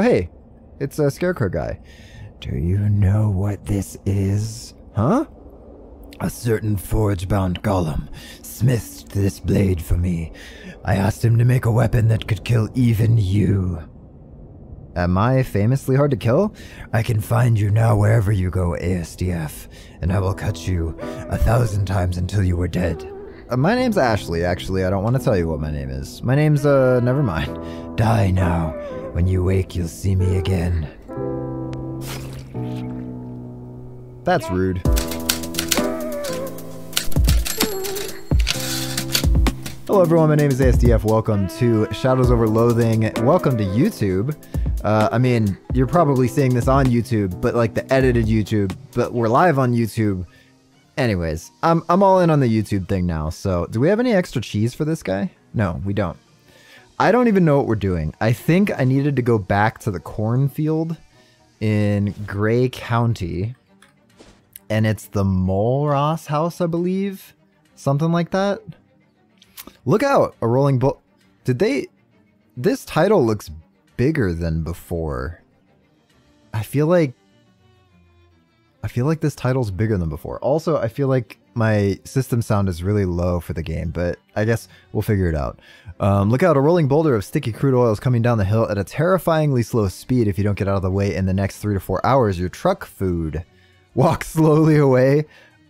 hey, it's a Scarecrow guy. Do you know what this is? Huh? A certain forge-bound golem smithed this blade for me. I asked him to make a weapon that could kill even you. Am I famously hard to kill? I can find you now wherever you go, ASDF, and I will cut you 1,000 times until you are dead. My name's Ashley, actually. I don't want to tell you what my name is. My name's, never mind. Die now. When you wake, you'll see me again. That's rude. Hello everyone, my name is ASDF. Welcome to Shadows Over Loathing. Welcome to YouTube. I mean, you're probably seeing this on YouTube, but like the edited YouTube, but we're live on YouTube. Anyways, I'm all in on the YouTube thing now. So do we have any extra cheese for this guy? No, we don't. I don't even know what we're doing. I think I needed to go back to the cornfield in Gray County. And it's the Mole Ross house, I believe. Something like that. Look out! A rolling bull. Did they... This title looks bigger than before. I feel like this title's bigger than before. Also, I feel like my system sound is really low for the game, but I guess we'll figure it out. Look out, a rolling boulder of sticky crude oil is coming down the hill at a terrifyingly slow speed. If you don't get out of the way in the next 3 to 4 hours, your truck food. Walk slowly away.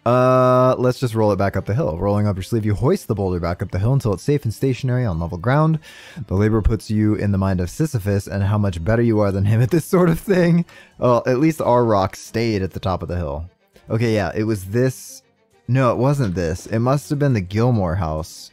Let's just roll it back up the hill. Rolling up your sleeve, you hoist the boulder back up the hill until it's safe and stationary on level ground. The labor puts you in the mind of Sisyphus and how much better you are than him at this sort of thing. Well, at least our rock stayed at the top of the hill. Okay, yeah, it was this. No, it wasn't this. It must have been the Gilmore house.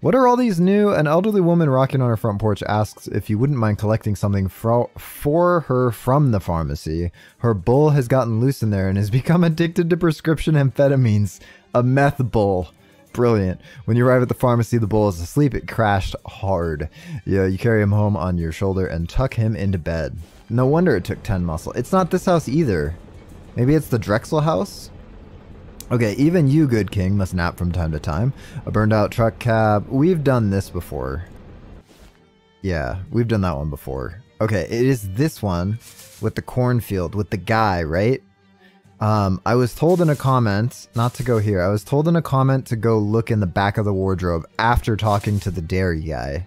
What are all these new? An elderly woman rocking on her front porch asks if you wouldn't mind collecting something for her from the pharmacy. Her bull has gotten loose in there and has become addicted to prescription amphetamines. A meth bull. Brilliant. When you arrive at the pharmacy, the bull is asleep. It crashed hard. Yeah, you carry him home on your shoulder and tuck him into bed. No wonder it took 10 muscle. It's not this house either. Maybe it's the Drexel house? Okay, even you, good king, must nap from time to time. A burned out truck cab. We've done this before. Yeah, we've done that one before. Okay, it is this one with the cornfield, with the guy, right? I was told in a comment, not to go here, I was told in a comment to go look in the back of the wardrobe after talking to the dairy guy.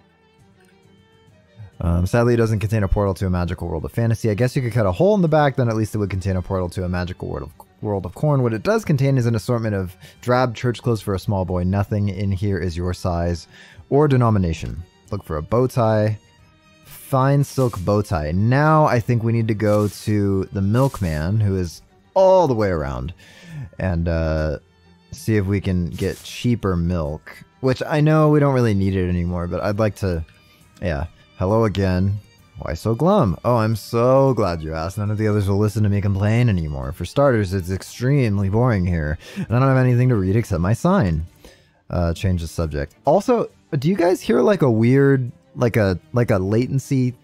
Sadly, it doesn't contain a portal to a magical world of fantasy. I guess you could cut a hole in the back, then at least it would contain a portal to a magical world of corn. What it does contain is an assortment of drab church clothes for a small boy. Nothing in here is your size or denomination. Look for a bow tie. Fine silk bow tie. Now I think we need to go to the milkman, who is all the way around, and see if we can get cheaper milk, which I know we don't really need it anymore, but I'd like to, yeah. Hello again. Why so glum? Oh, I'm so glad you asked. None of the others will listen to me complain anymore. For starters, it's extremely boring here, and I don't have anything to read except my sign. Change the subject. Also, do you guys hear like a weird, like a latency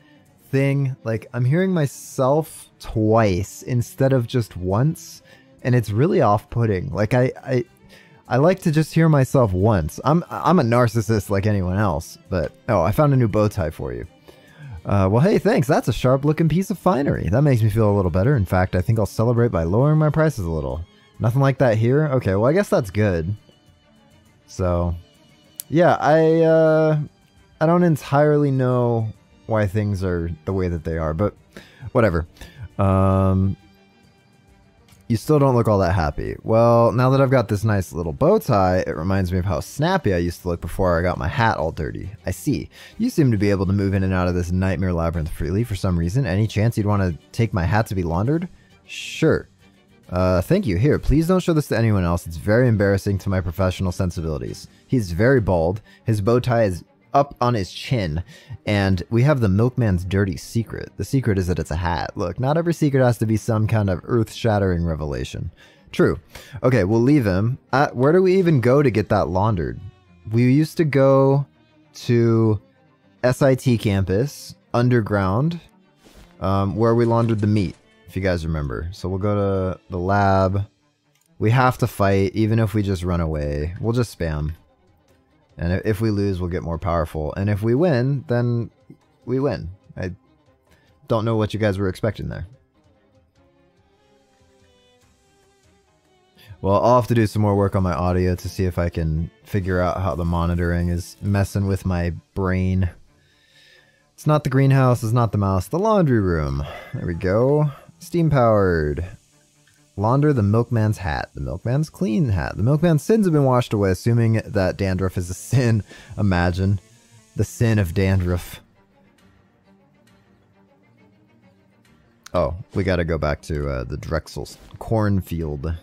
thing? Like I'm hearing myself twice instead of just once, and it's really off-putting. Like I like to just hear myself once. I'm a narcissist like anyone else, but oh, I found a new bow tie for you. Well, hey, thanks. That's a sharp-looking piece of finery. That makes me feel a little better. In fact, I think I'll celebrate by lowering my prices a little. Nothing like that here? Okay, well, I guess that's good. So, yeah, I don't entirely know why things are the way that they are, but whatever. You still don't look all that happy. Well, now that I've got this nice little bow tie, it reminds me of how snappy I used to look before I got my hat all dirty. I see. You seem to be able to move in and out of this nightmare labyrinth freely for some reason. Any chance you'd want to take my hat to be laundered? Sure. Thank you. Here, please don't show this to anyone else. It's very embarrassing to my professional sensibilities. He's very bald. His bow tie is up on his chin, and we have the milkman's dirty secret. The secret is that it's a hat. Look, not every secret has to be some kind of earth-shattering revelation. True. Okay, we'll leave him. Where do we even go to get that laundered? We used to go to SIT campus, underground, where we laundered the meat, if you guys remember. So we'll go to the lab. We have to fight, even if we just run away. We'll just spam. And if we lose, we'll get more powerful. And if we win, then we win. don't know what you guys were expecting there. Well, I'll have to do some more work on my audio to see if I can figure out how the monitoring is messing with my brain. It's not the greenhouse, it's not the mouse, the laundry room. There we go. Steam powered. Launder the milkman's hat. The milkman's clean hat. The milkman's sins have been washed away, assuming that dandruff is a sin. Imagine. The sin of dandruff. Oh, we gotta go back to the Drexel's cornfield.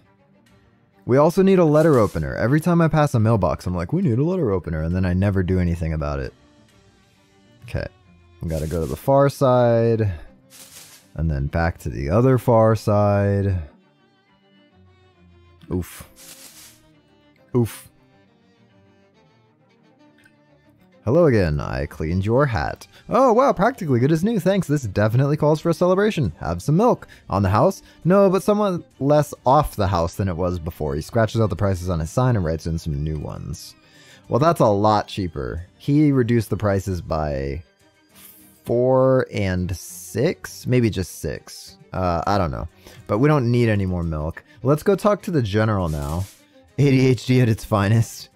We also need a letter opener. Every time I pass a mailbox, I'm like, we need a letter opener, and then I never do anything about it. Okay. We gotta go to the far side, and then back to the other far side. Oof. Oof. Hello again, I cleaned your hat. Oh wow, practically good as new, thanks. This definitely calls for a celebration. Have some milk. On the house? No, but somewhat less off the house than it was before. He scratches out the prices on his sign and writes in some new ones. Well, that's a lot cheaper. He reduced the prices by 4 and 6? Maybe just 6. I don't know. But we don't need any more milk. Let's go talk to the general now. ADHD at its finest.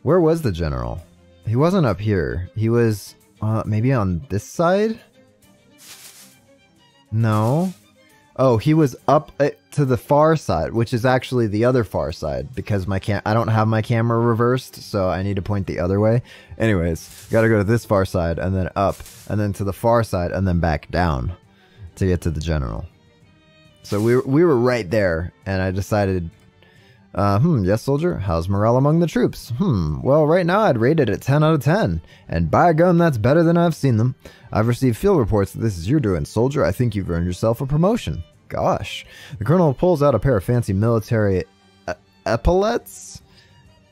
Where was the general? He wasn't up here. He was maybe on this side? No. Oh, he was up to the far side, which is actually the other far side because I don't have my camera reversed, so I need to point the other way. Anyways, gotta go to this far side and then up and then to the far side and then back down to get to the general. So we were right there, and I decided, yes, soldier. How's morale among the troops? Well, right now I'd rate it at 10 out of 10. And by gum, that's better than I've seen them. I've received field reports that this is your doing, soldier. I think you've earned yourself a promotion. Gosh. The colonel pulls out a pair of fancy military epaulets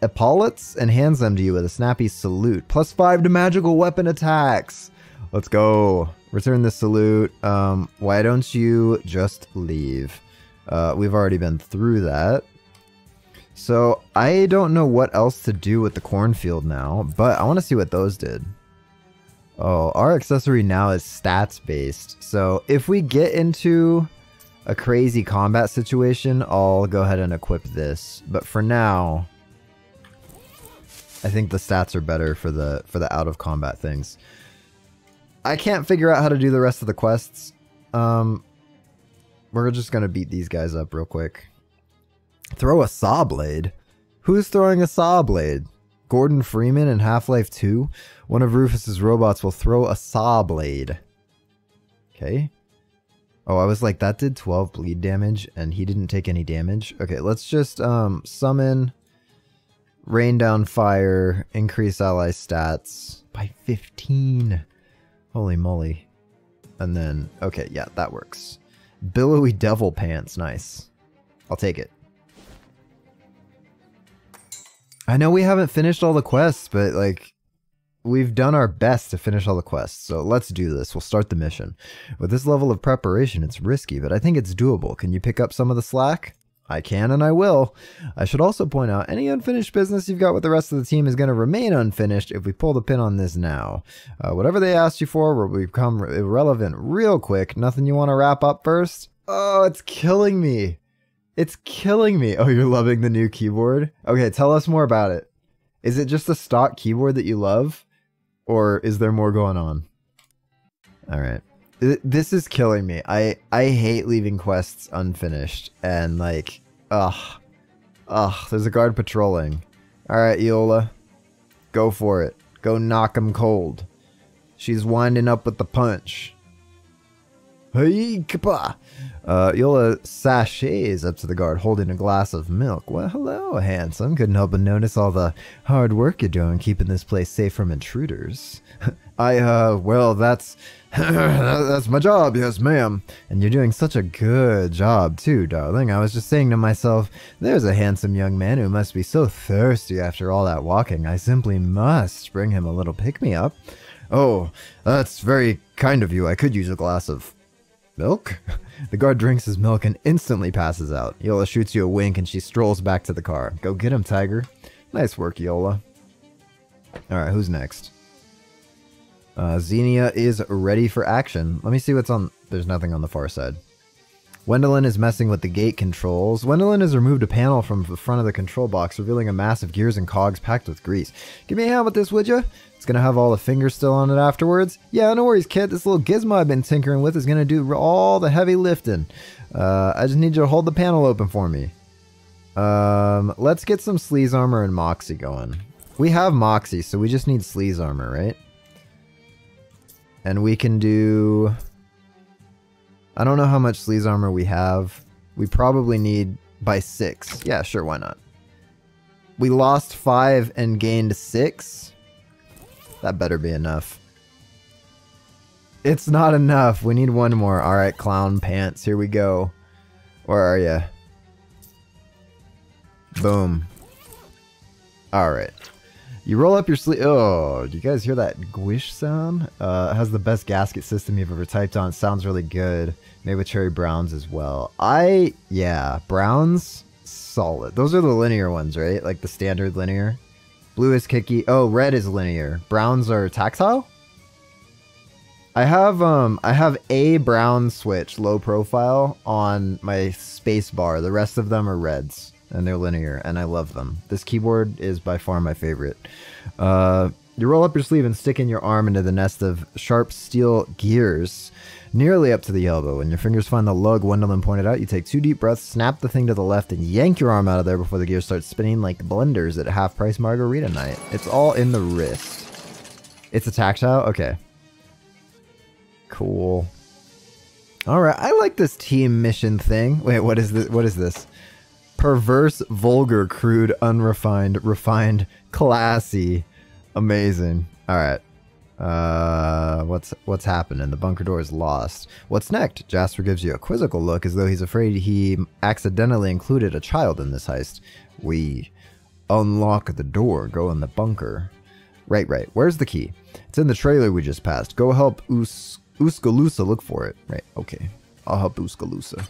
and hands them to you with a snappy salute. +5 to magical weapon attacks. Let's go. Return the salute. Why don't you just leave? We've already been through that. So I don't know what else to do with the cornfield now, but I want to see what those did. Oh, our accessory now is stats based. So if we get into a crazy combat situation, I'll go ahead and equip this. But for now, I think the stats are better for the out of combat things. I can't figure out how to do the rest of the quests. We're just gonna beat these guys up real quick. Throw a saw blade? Who's throwing a saw blade? Gordon Freeman in Half-Life 2? One of Rufus's robots will throw a saw blade. Okay. Oh, I was like, that did 12 bleed damage and he didn't take any damage. Okay, let's just summon, rain down fire, increase ally stats by 15. Holy moly. And then, okay, yeah, that works. Billowy devil pants, nice. I'll take it. I know we haven't finished all the quests, but like, we've done our best to finish all the quests, so let's do this. We'll start the mission. With this level of preparation, it's risky, but I think it's doable. Can you pick up some of the slack? I can and I will. I should also point out, any unfinished business you've got with the rest of the team is going to remain unfinished if we pull the pin on this now. Whatever they asked you for will become irrelevant real quick. Nothing you want to wrap up first? Oh, it's killing me. It's killing me. Oh, you're loving the new keyboard? Okay, tell us more about it. Is it just a stock keyboard that you love? Or is there more going on? Alright. This is killing me. I hate leaving quests unfinished. And like, there's a guard patrolling. Alright, Eola. Go for it. Go knock him cold. She's winding up with the punch. Hey, kappa! Eola sachets up to the guard holding a glass of milk. Well, hello, handsome. Couldn't help but notice all the hard work you're doing keeping this place safe from intruders. Well, that's my job, yes, ma'am. And you're doing such a good job, too, darling. I was just saying to myself, there's a handsome young man who must be so thirsty after all that walking. I simply must bring him a little pick-me-up. Oh, that's very kind of you. I could use a glass of milk? The guard drinks his milk and instantly passes out. Yola shoots you a wink and she strolls back to the car. Go get him, Tiger. Nice work, Yola. Alright, who's next? Xenia is ready for action. Let me see what's on... There's nothing on the far side. Wendelin is messing with the gate controls. Wendelin has removed a panel from the front of the control box, revealing a mass of gears and cogs packed with grease. Give me a hand with this, would ya? It's gonna have all the fingers still on it afterwards. Yeah, no worries, kid. This little gizmo I've been tinkering with is gonna do all the heavy lifting. I just need you to hold the panel open for me. Let's get some Sleaze Armor and Moxie going. We have Moxie, so we just need Sleaze Armor, right? And we can do... I don't know how much Sleaze Armor we have. We probably need by 6. Yeah, sure, why not? We lost 5 and gained 6. That better be enough. It's not enough. We need one more. Alright, clown pants. Here we go. Where are ya? Boom. Alright. You roll up your sleeve. Oh, do you guys hear that gwish sound? It has the best gasket system you've ever typed on. It sounds really good. Made with cherry browns as well. Yeah, browns, solid. Those are the linear ones, right? Like the standard linear. Blue is kicky. Oh, red is linear. Browns are tactile? I have a brown switch, low profile, on my space bar. The rest of them are reds. And they're linear, and I love them. This keyboard is by far my favorite. You roll up your sleeve and stick in your arm into the nest of sharp steel gears, nearly up to the elbow. When your fingers find the lug Wendelin pointed out, you take 2 deep breaths, snap the thing to the left, and yank your arm out of there before the gears start spinning like blenders at half-price margarita night. It's all in the wrist. It's a tactile? Okay. Cool. Alright, I like this team mission thing. Wait, what is this? What is this? Perverse, vulgar, crude, unrefined, refined, classy. Amazing. Alright. What's happening? The bunker door is lost. What's next? Jasper gives you a quizzical look as though he's afraid he accidentally included a child in this heist. We unlock the door, go in the bunker. Right. Where's the key? It's in the trailer we just passed. Go help Uskaloosa look for it. Right, okay. I'll help Uskaloosa.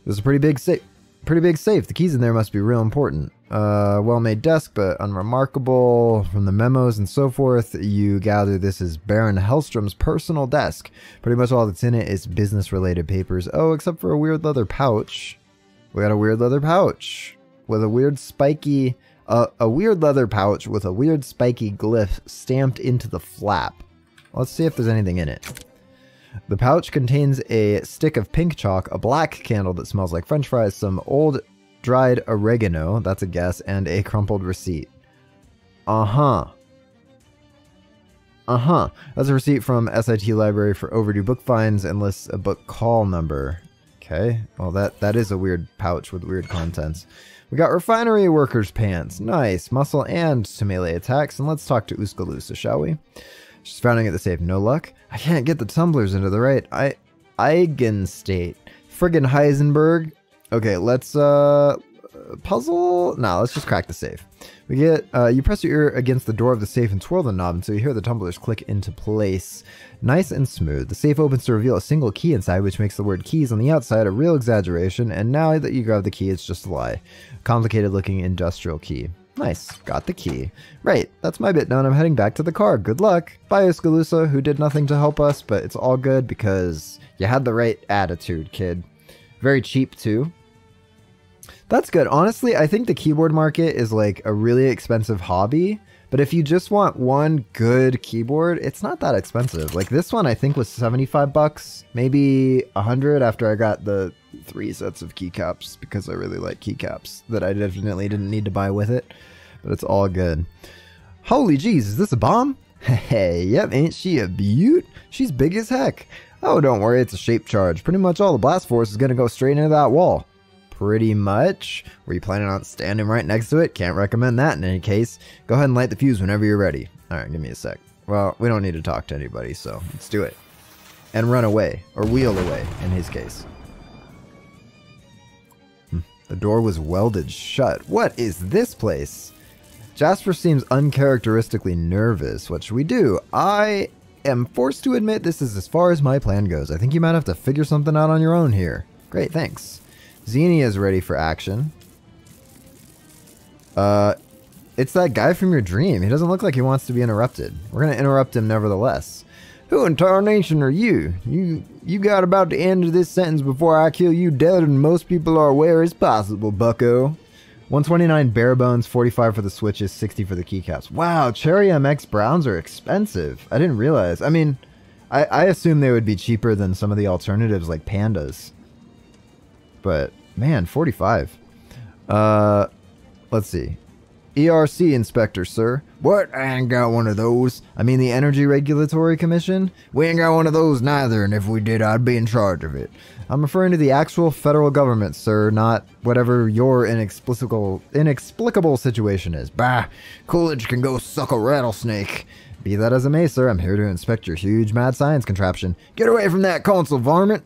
This is a pretty big safe. The keys in there must be real important. Well-made desk, but unremarkable. From the memos and so forth, you gather this is Baron Hellstrom's personal desk. Pretty much all that's in it is business-related papers. Oh, except for a weird leather pouch. We got a weird leather pouch with a weird spiky... a weird leather pouch with a weird spiky glyph stamped into the flap. Let's see if there's anything in it. The pouch contains a stick of pink chalk, a black candle that smells like french fries, some old dried oregano, that's a guess, and a crumpled receipt. That's a receipt from SIT Library for overdue book finds and lists a book call number. Okay, well that is a weird pouch with weird contents. We got refinery workers pants. Nice. Muscle and to melee attacks. And let's talk to Uskaloosa, shall we? She's frowning at the safe. No luck? I can't get the tumblers into the right eigenstate. Friggin' Heisenberg. Okay, let's puzzle. Nah, let's just crack the safe. We get you press your ear against the door of the safe and twirl the knob until you hear the tumblers click into place. Nice and smooth. The safe opens to reveal a single key inside, which makes the word keys on the outside a real exaggeration, and now that you grab the key, it's just a lie. Complicated looking industrial key. Nice. Got the key. Right. That's my bit done. I'm heading back to the car. Good luck. Bye, Uskaloosa, who did nothing to help us, but it's all good because you had the right attitude, kid. Very cheap, too. That's good. Honestly, I think the keyboard market is like a really expensive hobby, but if you just want one good keyboard, it's not that expensive. Like this one I think was 75 bucks, maybe 100 after I got the 3 sets of keycaps because I really like keycaps that I definitely didn't need to buy with it, but it's all good. Holy jeez, is this a bomb? Hey, yep, ain't she a beaut? She's big as heck. Oh, don't worry, it's a shape charge. Pretty much all the blast force is gonna go straight into that wall. Pretty much. Were you planning on standing right next to it? Can't recommend that in any case. Go ahead and light the fuse whenever you're ready. Alright, give me a sec. Well, we don't need to talk to anybody, so let's do it. And run away. Or wheel away, in his case. The door was welded shut. What is this place? Jasper seems uncharacteristically nervous. What should we do? I am forced to admit this is as far as my plan goes. I think you might have to figure something out on your own here. Great, thanks. Xenia is ready for action. It's that guy from your dream. He doesn't look like he wants to be interrupted. We're gonna interrupt him nevertheless. Who in tarnation are you? You got about to end this sentence before I kill you dead and most people are aware is possible, bucko. 129 bare bones, 45 for the switches, 60 for the keycaps. Wow, Cherry MX Browns are expensive. I didn't realize. I mean, I assume they would be cheaper than some of the alternatives like Pandas. But, man, 45. Let's see. ERC inspector, sir. What? I ain't got one of those. I mean the Energy Regulatory Commission? We ain't got one of those neither, and if we did, I'd be in charge of it. I'm referring to the actual federal government, sir, not whatever your inexplicable situation is. Bah, Coolidge can go suck a rattlesnake. Be that as it may, sir, I'm here to inspect your huge mad science contraption. Get away from that console, varmint!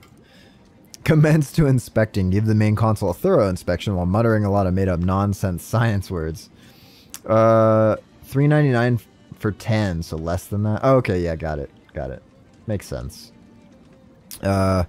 Commence to inspecting. Give the main console a thorough inspection while muttering a lot of made-up nonsense science words. $3.99 for 10, so less than that. Oh, okay, yeah, got it. Makes sense. Well,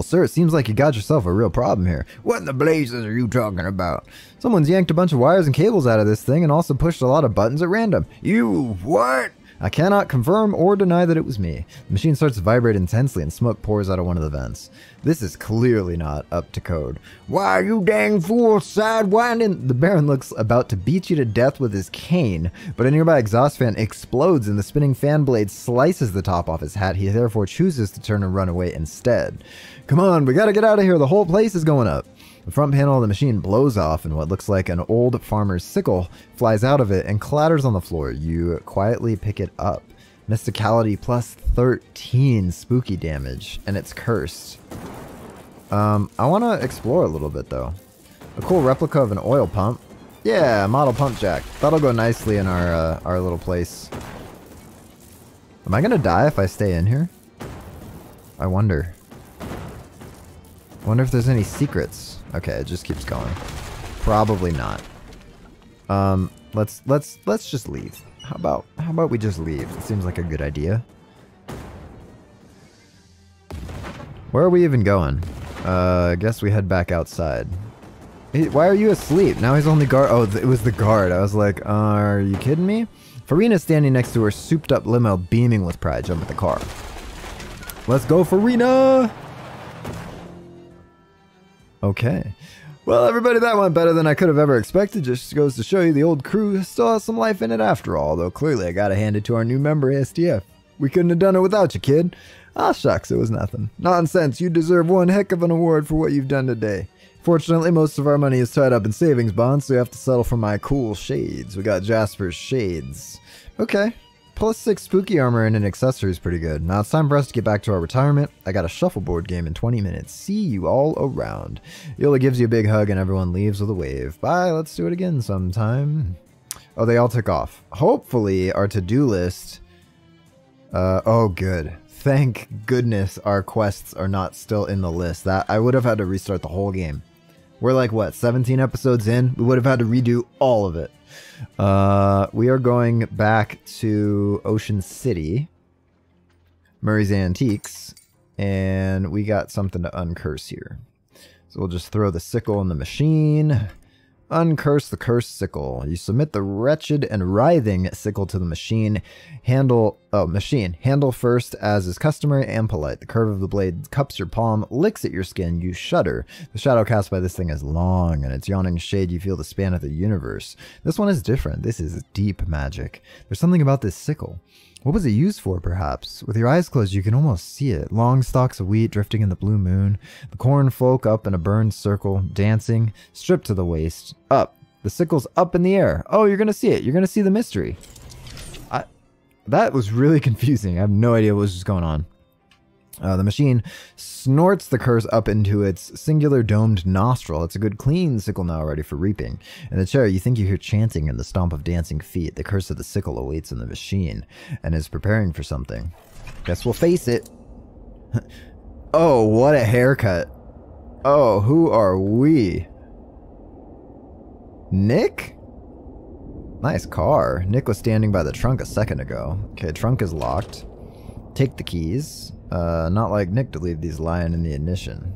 sir, it seems like you got yourself a real problem here. What in the blazes are you talking about? Someone's yanked a bunch of wires and cables out of this thing and also pushed a lot of buttons at random. You what? I cannot confirm or deny that it was me. The machine starts to vibrate intensely and smoke pours out of one of the vents. This is clearly not up to code. Why, you dang fool, sidewinding! The Baron looks about to beat you to death with his cane, but a nearby exhaust fan explodes and the spinning fan blade slices the top off his hat. He therefore chooses to turn and run away instead. Come on, we gotta get out of here. The whole place is going up. The front panel of the machine blows off and what looks like an old farmer's sickle flies out of it and clatters on the floor. You quietly pick it up. Mysticality plus 13 spooky damage, and it's cursed. I want to explore a little bit though. A cool replica of an oil pump. Yeah, model pump jack. That'll go nicely in our little place. Am I gonna die if I stay in here? I wonder. Wonder if there's any secrets. Okay, it just keeps going. Probably not. Let's just leave. How about we just leave? It seems like a good idea. Where are we even going? I guess we head back outside. Why are you asleep? Now he's only guard. Oh, it was the guard. I was like, are you kidding me? Farina's standing next to her souped up limo, beaming with pride. Jump at the car. Let's go, Farina! Okay. Well, everybody, that went better than I could have ever expected. Just goes to show you the old crew still has some life in it after all, though clearly I gotta hand it to our new member, asdf. We couldn't have done it without you, kid. Ah, shucks, it was nothing. Nonsense, you deserve one heck of an award for what you've done today. Fortunately, most of our money is tied up in savings bonds, so you have to settle for my cool shades. We got Jasper's shades. Okay. Plus 6 spooky armor and an accessory is pretty good. Now it's time for us to get back to our retirement. I got a shuffleboard game in 20 minutes. See you all around. Yola gives you a big hug and everyone leaves with a wave. Bye, let's do it again sometime. Oh, they all took off. Hopefully our to-do list... oh, good. Thank goodness our quests are not still in the list. That I would have had to restart the whole game. We're like, what, 17 episodes in? We would have had to redo all of it. We are going back to Ocean City, Murray's Antiques, and we got something to uncurse here. So we'll just throw the sickle in the machine. Uncurse the cursed sickle. You submit the wretched and writhing sickle to the machine. Handle first, as is customary and polite. The curve of the blade cups your palm, licks at your skin. You shudder. The shadow cast by this thing is long, and its yawning shade you feel the span of the universe. This one is different. This is deep magic. There's something about this sickle. What was it used for, perhaps? With your eyes closed, you can almost see it. Long stalks of wheat drifting in the blue moon. The corn folk up in a burned circle, dancing, stripped to the waist. Up. The sickle's up in the air. Oh, you're going to see it. You're going to see the mystery. That was really confusing. I have no idea what was going on. The machine snorts the curse up into its singular domed nostril. It's a good clean sickle now ready for reaping. In the chair, you think you hear chanting and the stomp of dancing feet. The curse of the sickle awaits in the machine and is preparing for something. Guess we'll face it. Oh, what a haircut. Oh, who are we? Nick? Nice car. Nick was standing by the trunk a second ago. Okay, trunk is locked. Take the keys. Not like Nick to leave these lying in the ignition.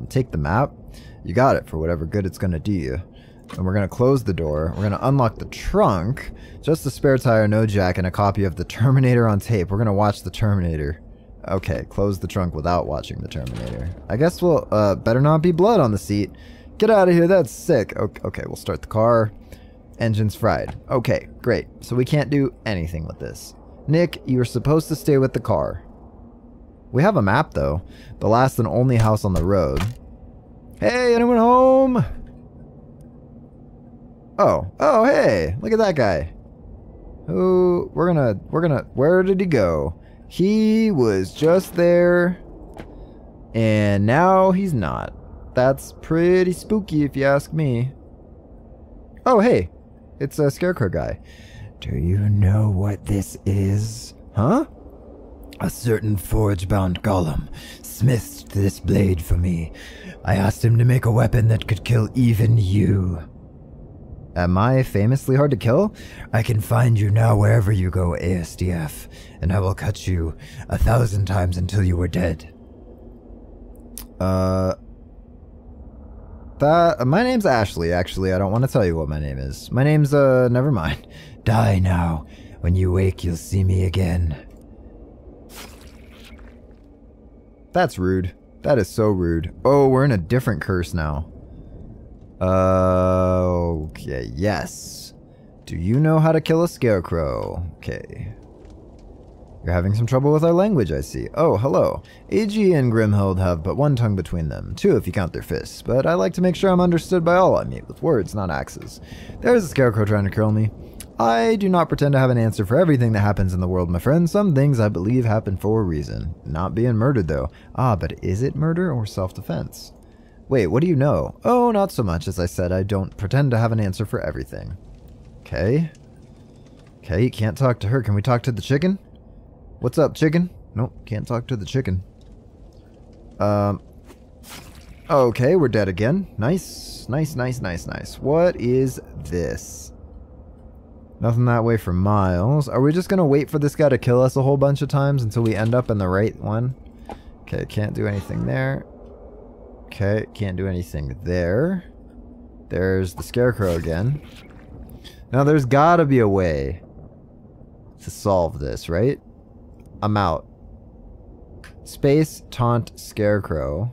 Take the map. You got it for whatever good it's gonna do you. And we're going to close the door. We're going to unlock the trunk. Just a spare tire, no jack, and a copy of The Terminator on tape. We're going to watch The Terminator. Okay, close the trunk without watching The Terminator. I guess we'll, better not be blood on the seat. Get out of here, that's sick. Okay, we'll start the car. Engine's fried. Okay, great. So we can't do anything with this. Nick, you were supposed to stay with the car. We have a map, though. The last and only house on the road. Hey, anyone home? Oh, hey, look at that guy. Who, we're gonna, where did he go? He was just there, and now he's not. That's pretty spooky if you ask me. Oh, hey, it's a Scarecrow guy. Do you know what this is? Huh? A certain forge-bound golem smithed this blade for me. I asked him to make a weapon that could kill even you. Am I famously hard to kill? I can find you now wherever you go, asdf, and I will cut you 1,000 times until you are dead. My name's Ashley, actually. I don't want to tell you what my name is. My name's, never mind. Die now. When you wake, you'll see me again. That's rude. That is so rude. Oh, we're in a different curse now. Okay, yes. Do you know how to kill a scarecrow? Okay. You're having some trouble with our language, I see. Oh, hello. AG and Grimhild have but one tongue between them. Two if you count their fists, but I like to make sure I'm understood by all I meet, with words, not axes. There's a scarecrow trying to kill me. I do not pretend to have an answer for everything that happens in the world, my friend. Some things I believe happen for a reason. Not being murdered, though. Ah, but is it murder or self-defense? Wait, what do you know? Oh, not so much. As I said, I don't pretend to have an answer for everything. Okay. Okay, you can't talk to her. Can we talk to the chicken? What's up, chicken? Nope, can't talk to the chicken. Okay, we're dead again. Nice. What is this? Nothing that way for miles. Are we just gonna wait for this guy to kill us a whole bunch of times until we end up in the right one? Okay, can't do anything there. Okay, can't do anything there. There's the Scarecrow again. Now, there's gotta be a way to solve this, right? I'm out. Space, taunt, Scarecrow.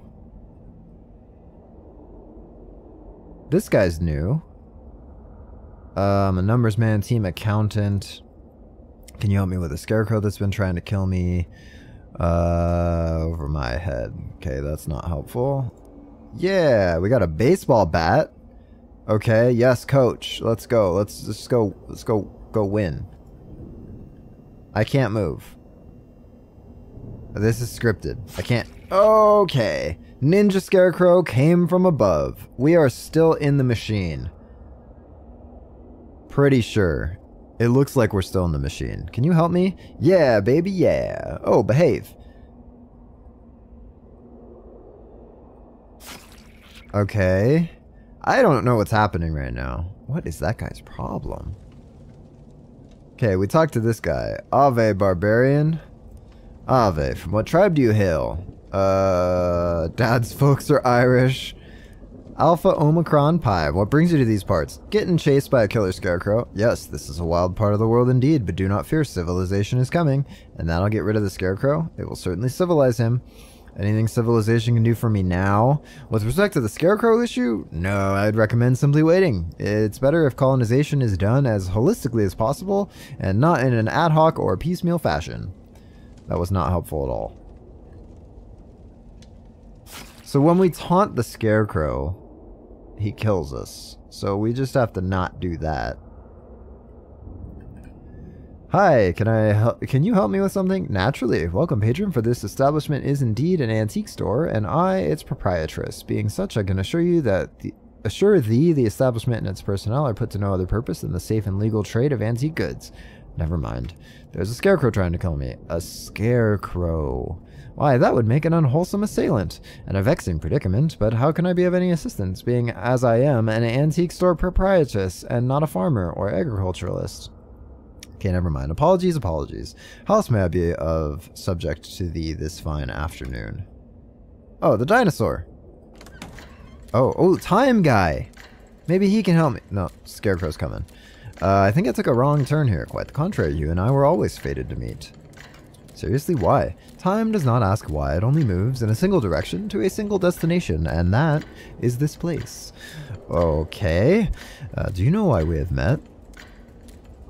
This guy's new. A numbers man, team accountant. Can you help me with a Scarecrow that's been trying to kill me? Over my head. Okay, that's not helpful. Yeah, we got a baseball bat. Okay, yes, coach. Let's go. Let's go win. I can't move. This is scripted. I can't. Okay. Ninja Scarecrow came from above. We are still in the machine. Pretty sure. It looks like we're still in the machine. Can you help me? Yeah, baby, yeah. Oh, behave. Okay. I don't know what's happening right now. What is that guy's problem? Okay, we talked to this guy. Ave, barbarian. Ave, from what tribe do you hail? Dad's folks are Irish. Alpha Omicron Pi. What brings you to these parts? Getting chased by a killer scarecrow. Yes, this is a wild part of the world indeed, but do not fear, civilization is coming. And that'll get rid of the scarecrow. It will certainly civilize him. Anything civilization can do for me now? With respect to the scarecrow issue, no, I'd recommend simply waiting. It's better if colonization is done as holistically as possible, and not in an ad hoc or piecemeal fashion. That was not helpful at all. So when we taunt the scarecrow, he kills us. So we just have to not do that. Hi, can you help me with something? Naturally. Welcome, patron, for this establishment is indeed an antique store, and I, its proprietress. Being such, I can assure you that the establishment and its personnel are put to no other purpose than the safe and legal trade of antique goods. Never mind. There's a scarecrow trying to kill me. A scarecrow. Why, that would make an unwholesome assailant, and a vexing predicament, but how can I be of any assistance, being, as I am, an antique store proprietress, and not a farmer or agriculturalist? Okay, never mind. Apologies. How else may I be of subject to thee this fine afternoon? Oh, the dinosaur. Oh, time guy. Maybe he can help me. No, Scarecrow's coming. I think I took a wrong turn here. Quite the contrary, you and I were always fated to meet. Seriously, why? Time does not ask why, it only moves in a single direction to a single destination, and that is this place. Okay. Do you know why we have met?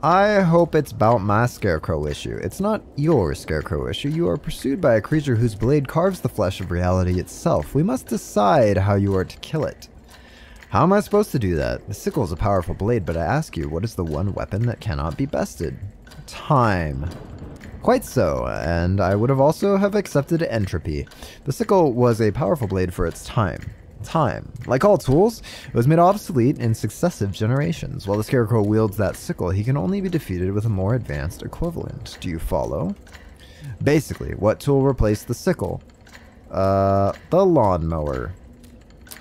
I hope it's about my Scarecrow issue. It's not your Scarecrow issue. You are pursued by a creature whose blade carves the flesh of reality itself. We must decide how you are to kill it. How am I supposed to do that? The sickle is a powerful blade, but I ask you, what is the one weapon that cannot be bested? Time. Quite so, and I would have also have accepted entropy. The sickle was a powerful blade for its time. Like all tools, it was made obsolete in successive generations. While the Scarecrow wields that sickle, he can only be defeated with a more advanced equivalent. Do you follow? Basically, what tool replaced the sickle? The lawnmower.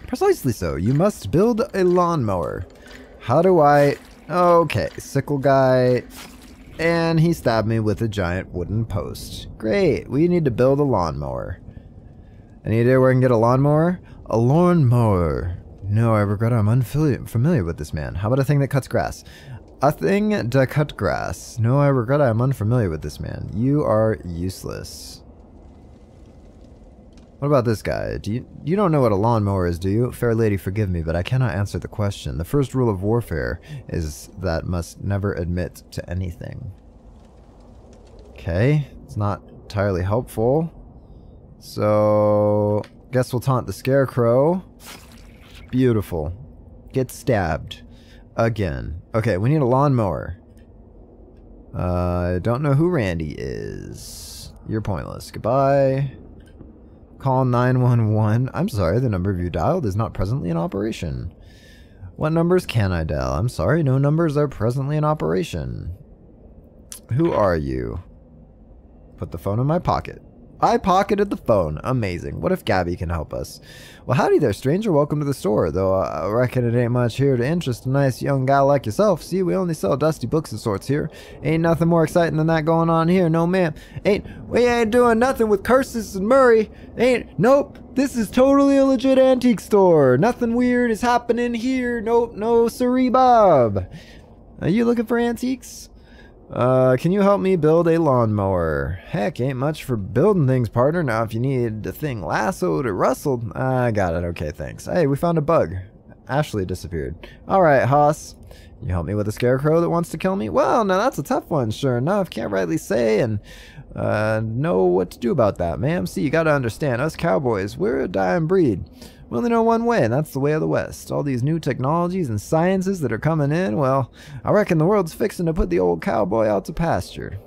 Precisely so. You must build a lawnmower. How do I... Okay, sickle guy... And he stabbed me with a giant wooden post. Great, we need to build a lawnmower. Any idea where I can get a lawnmower? A lawnmower. No, I regret I'm unfamiliar with this man. How about a thing that cuts grass? A thing to cut grass. No, I regret I'm unfamiliar with this man. You are useless. What about this guy? You don't know what a lawnmower is, do you? Fair lady, forgive me, but I cannot answer the question. The first rule of warfare is that must never admit to anything. Okay, it's not entirely helpful. So, guess we'll taunt the Scarecrow. Beautiful. Get stabbed. Again. Okay, we need a lawnmower. I don't know who Randy is. You're pointless. Goodbye. Call 911. I'm sorry, the number you dialed is not presently in operation. What numbers can I dial? I'm sorry, no numbers are presently in operation. Who are you? Put the phone in my pocket. I pocketed the phone. Amazing. What if Gabby can help us? Well, howdy there, stranger. Welcome to the store. Though I reckon it ain't much here to interest a nice young guy like yourself. See, we only sell dusty books of sorts here. Ain't nothing more exciting than that going on here. No, ma'am. We ain't doing nothing with curses and Murray. Nope. This is totally a legit antique store. Nothing weird is happening here. Nope. No, siree, Bob. Are you looking for antiques? Can you help me build a lawnmower? Heck, ain't much for building things, partner. Now, if you need the thing lassoed or rustled, I got it. Okay, thanks. Hey, we found a bug. Ashley disappeared. Alright, Haas. You help me with a Scarecrow that wants to kill me? Well, now that's a tough one, sure enough. Can't rightly say and know what to do about that, ma'am. See, you gotta understand, us cowboys, we're a dying breed. We only know one way, and that's the way of the West. All these new technologies and sciences that are coming in, well, I reckon the world's fixing to put the old cowboy out to pasture.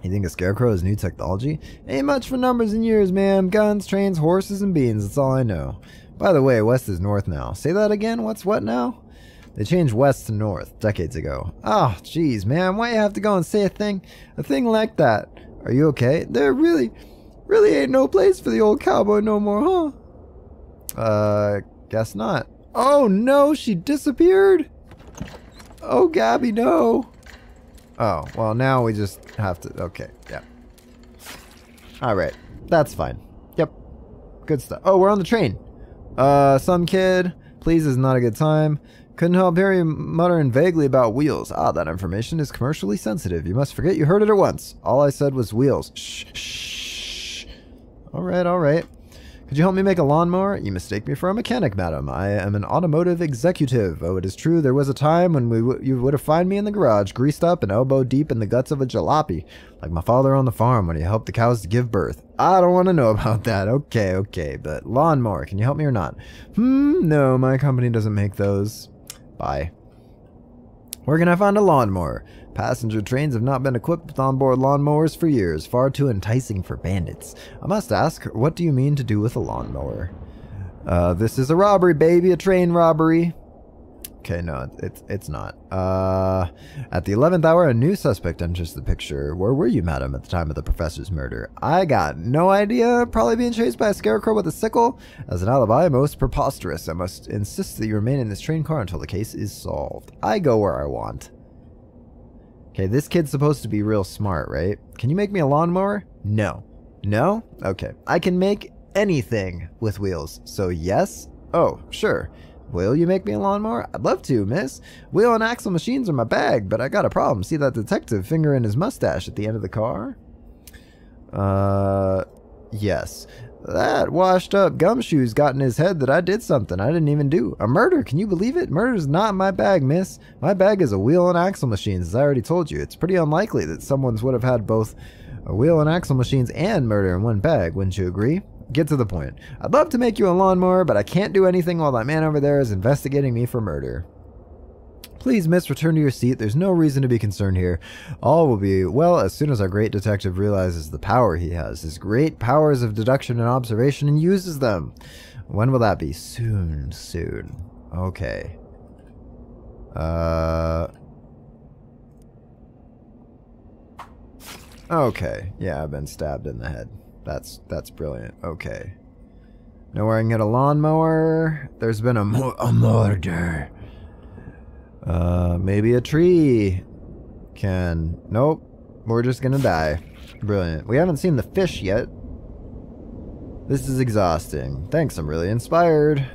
You think a Scarecrow is new technology? Ain't much for numbers and years, ma'am. Guns, trains, horses, and beans, that's all I know. By the way, West is North now. Say that again? What's what now? They changed West to North decades ago. Oh, jeez, man, why you have to go and say a thing like that? Are you okay? There really ain't no place for the old cowboy no more, huh? Guess not. Oh no, she disappeared? Oh, Gabby, no. Oh, well, now we just have to, okay, yeah. Alright, that's fine. Yep, good stuff. Oh, we're on the train. Some kid, please is not a good time. Couldn't help hearing muttering vaguely about wheels. Ah, that information is commercially sensitive. You must forget you heard it at once. All I said was wheels. Shh, shh. Alright, alright. Could you help me make a lawnmower? You mistake me for a mechanic, madam. I am an automotive executive. Oh, it is true, there was a time when you would have found me in the garage, greased up and elbow deep in the guts of a jalopy, like my father on the farm when he helped the cows to give birth. I don't want to know about that. Okay, but lawnmower, can you help me or not? No, my company doesn't make those. Bye. Where can I find a lawnmower? Passenger trains have not been equipped with onboard lawnmowers for years, far too enticing for bandits. I must ask, what do you mean to do with a lawnmower? This is a robbery, baby, a train robbery. Okay, no, it's not. At the 11th hour, a new suspect enters the picture. Where were you, madam, at the time of the professor's murder? I got no idea. Probably being chased by a Scarecrow with a sickle. As an alibi, most preposterous. I must insist that you remain in this train car until the case is solved. I go where I want. Okay, this kid's supposed to be real smart, right? Can you make me a lawnmower? No. No? Okay. I can make anything with wheels. So yes? Oh, sure. Will you make me a lawnmower? I'd love to, miss. Wheel and axle machines are my bag, but I got a problem. See that detective finger in his mustache at the end of the car? Yes. That washed up gumshoes got in his head that I did something I didn't even do. A murder, can you believe it? Murder's not my bag, miss. My bag is a wheel and axle machines, as I already told you. It's pretty unlikely that someone would have had both a wheel and axle machines and murder in one bag, wouldn't you agree? Get to the point. I'd love to make you a lawnmower, but I can't do anything while that man over there is investigating me for murder. Please, miss, return to your seat. There's no reason to be concerned here. All will be well as soon as our great detective realizes the power he has, his great powers of deduction and observation, and uses them. When will that be? Soon, soon. Okay. Okay. Yeah, I've been stabbed in the head. That's brilliant. Okay. Know where I can get a lawnmower? There's been a murder. Maybe a tree can... Nope. We're just gonna die. Brilliant. We haven't seen the fish yet. This is exhausting. Thanks, I'm really inspired.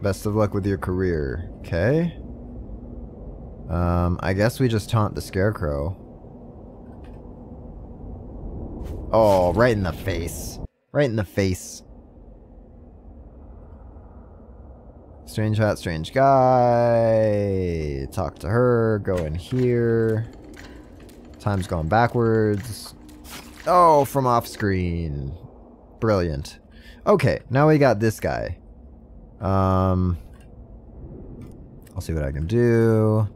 Best of luck with your career. Okay. I guess we just taunt the Scarecrow. Oh, right in the face. Right in the face. Strange hat, strange guy. Talk to her. Go in here. Time's gone backwards. Oh, from off screen. Brilliant. Okay, now we got this guy. I'll see what I can do.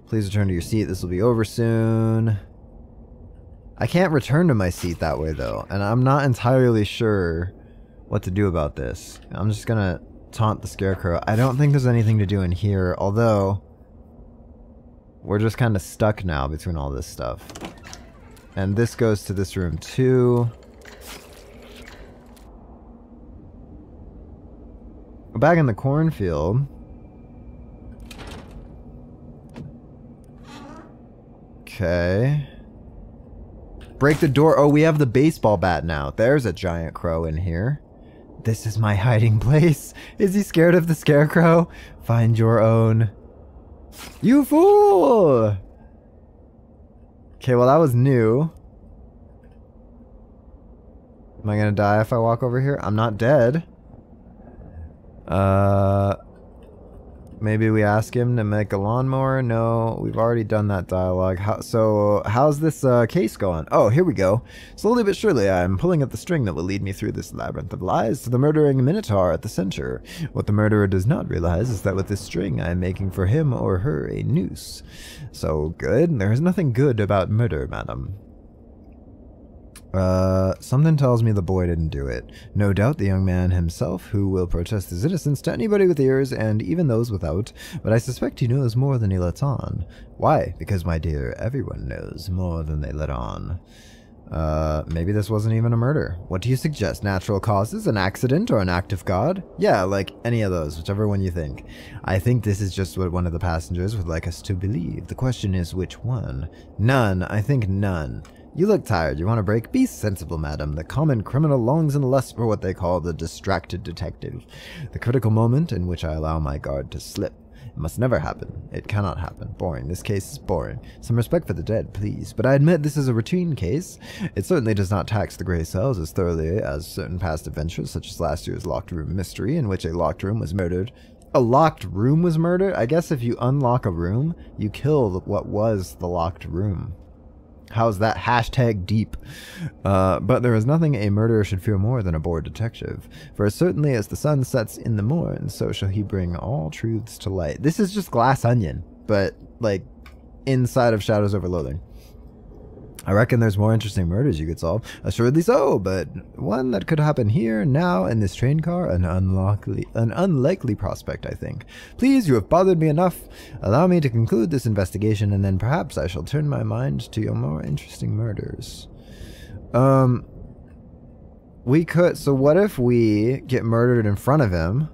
Please return to your seat. This will be over soon. I can't return to my seat that way, though. And I'm not entirely sure what to do about this. I'm just gonna taunt the Scarecrow. I don't think there's anything to do in here, although we're just kind of stuck now between all this stuff. And this goes to this room, too. Back in the cornfield. Okay. Break the door. Oh, we have the baseball bat now. There's a giant crow in here. This is my hiding place. Is he scared of the Scarecrow? Find your own. You fool! Okay, well that was new. Am I gonna die if I walk over here? I'm not dead. Maybe we ask him to make a lawnmower? No, we've already done that dialogue. How's this case going? Oh, here we go. Slowly but surely, I'm pulling at the string that will lead me through this labyrinth of lies to the murdering Minotaur at the center. What the murderer does not realize is that with this string, I am making for him or her a noose. So good. There is nothing good about murder, madam. Something tells me the boy didn't do it. No doubt the young man himself, who will protest his innocence to anybody with ears and even those without, but I suspect he knows more than he lets on. Why? Because, my dear, everyone knows more than they let on. Maybe this wasn't even a murder. What do you suggest? Natural causes? An accident? Or an act of God? Yeah, like any of those, whichever one you think. I think this is just what one of the passengers would like us to believe. The question is, which one? None. I think none. You look tired. You want a break? Be sensible, madam. The common criminal longs and lusts for what they call the distracted detective. The critical moment in which I allow my guard to slip. It must never happen. It cannot happen. Boring. This case is boring. Some respect for the dead, please. But I admit this is a routine case. It certainly does not tax the grey cells as thoroughly as certain past adventures, such as last year's locked room mystery, in which a locked room was murdered. A locked room was murdered? I guess if you unlock a room, you kill what was the locked room. How's that? Hashtag deep. But there is nothing a murderer should fear more than a bored detective. For as certainly as the sun sets in the morn, so shall he bring all truths to light. This is just Glass Onion, but like inside of Shadows over Loathing. I reckon there's more interesting murders you could solve. Assuredly so, but one that could happen here, now, in this train car, an unlikely prospect, I think. Please, you have bothered me enough. Allow me to conclude this investigation, and then perhaps I shall turn my mind to your more interesting murders. We could, so what if we get murdered in front of him,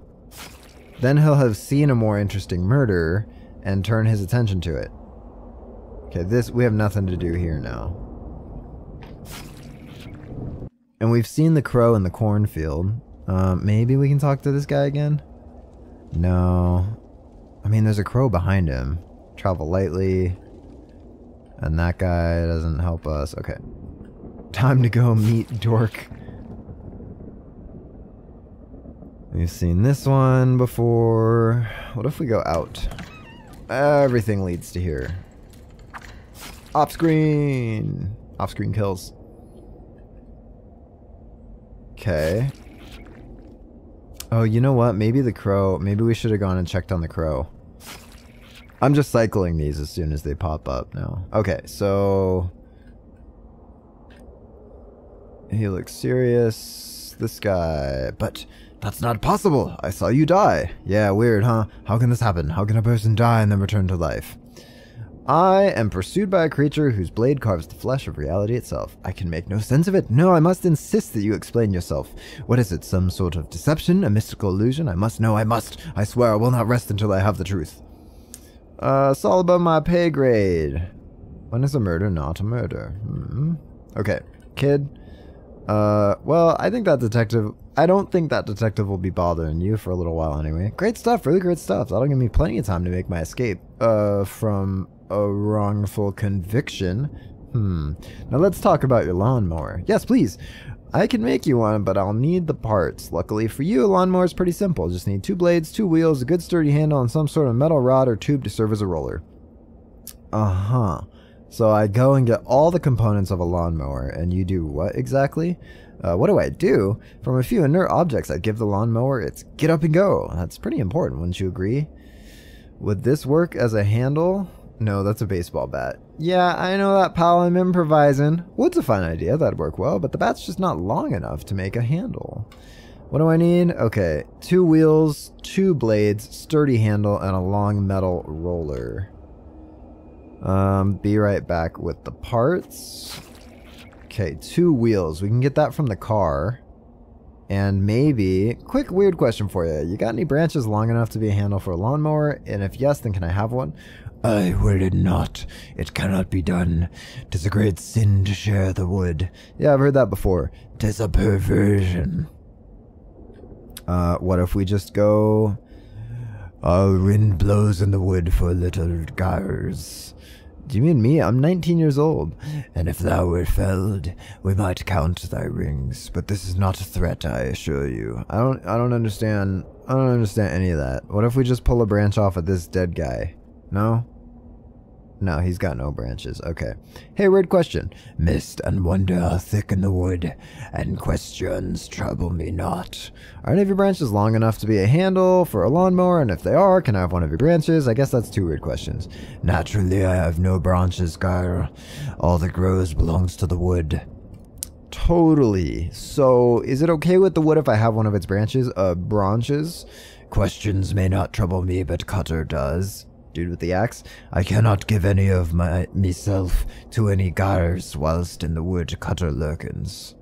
then he'll have seen a more interesting murder, and turn his attention to it. Okay, we have nothing to do here now. And we've seen the crow in the cornfield. Maybe we can talk to this guy again? No. I mean, there's a crow behind him. Travel lightly. And that guy doesn't help us. Okay. Time to go meet Dork. We've seen this one before. What if we go out? Everything leads to here. Off screen. Off screen kills. Okay. Oh, you know what? Maybe the crow. Maybe we should have gone and checked on the crow. I'm just cycling these as soon as they pop up now. Okay, so... he looks serious. This guy. But that's not possible. I saw you die. Yeah, weird, huh? How can this happen? How can a person die and then return to life? I am pursued by a creature whose blade carves the flesh of reality itself. I can make no sense of it. No, I must insist that you explain yourself. What is it? Some sort of deception? A mystical illusion? I must know. I must. I swear I will not rest until I have the truth. It's all above my pay grade. When is a murder not a murder? Okay, kid. Well, I think that detective... I don't think that detective will be bothering you for a little while anyway. Great stuff, really great stuff. That'll give me plenty of time to make my escape. From a wrongful conviction. Now let's talk about your lawnmower. Yes, please. I can make you one, but I'll need the parts. Luckily for you, a lawnmower is pretty simple. Just need 2 blades, 2 wheels, a good sturdy handle, and some sort of metal rod or tube to serve as a roller. So I go and get all the components of a lawnmower, and you do what exactly? What do I do? From a few inert objects I give the lawnmower its get up and go. That's pretty important, wouldn't you agree? Would this work as a handle? No, that's a baseball bat. Yeah, I know that, pal. I'm improvising. Wood's a fine idea. That'd work well, but the bat's just not long enough to make a handle. What do I need? Okay, 2 wheels, 2 blades, sturdy handle, and a long metal roller. Be right back with the parts. Okay, 2 wheels. We can get that from the car. And maybe... quick weird question for you. You got any branches long enough to be a handle for a lawnmower? And if yes, then can I have one? I will it not. It cannot be done. 'Tis a great sin to share the wood. Yeah, I've heard that before. 'Tis a perversion. What if we just go... Our wind blows in the wood for little gars. Do you mean me? I'm 19 years old. And if thou were felled, we might count thy rings. But this is not a threat, I assure you. I don't understand. I don't understand any of that. What if we just pull a branch off of this dead guy? No? No, he's got no branches. Okay. Hey, weird question. Mist and wonder are thick in the wood, and questions trouble me not. Are any of your branches long enough to be a handle for a lawnmower? And if they are, can I have one of your branches? I guess that's 2 weird questions. Naturally, I have no branches, Gyre. All that grows belongs to the wood. Totally. So, is it okay with the wood if I have one of its branches? Branches? Questions may not trouble me, but Cutter does. Dude with the axe. I cannot give any of myself to any gyres whilst in the wood Cutter lurkins.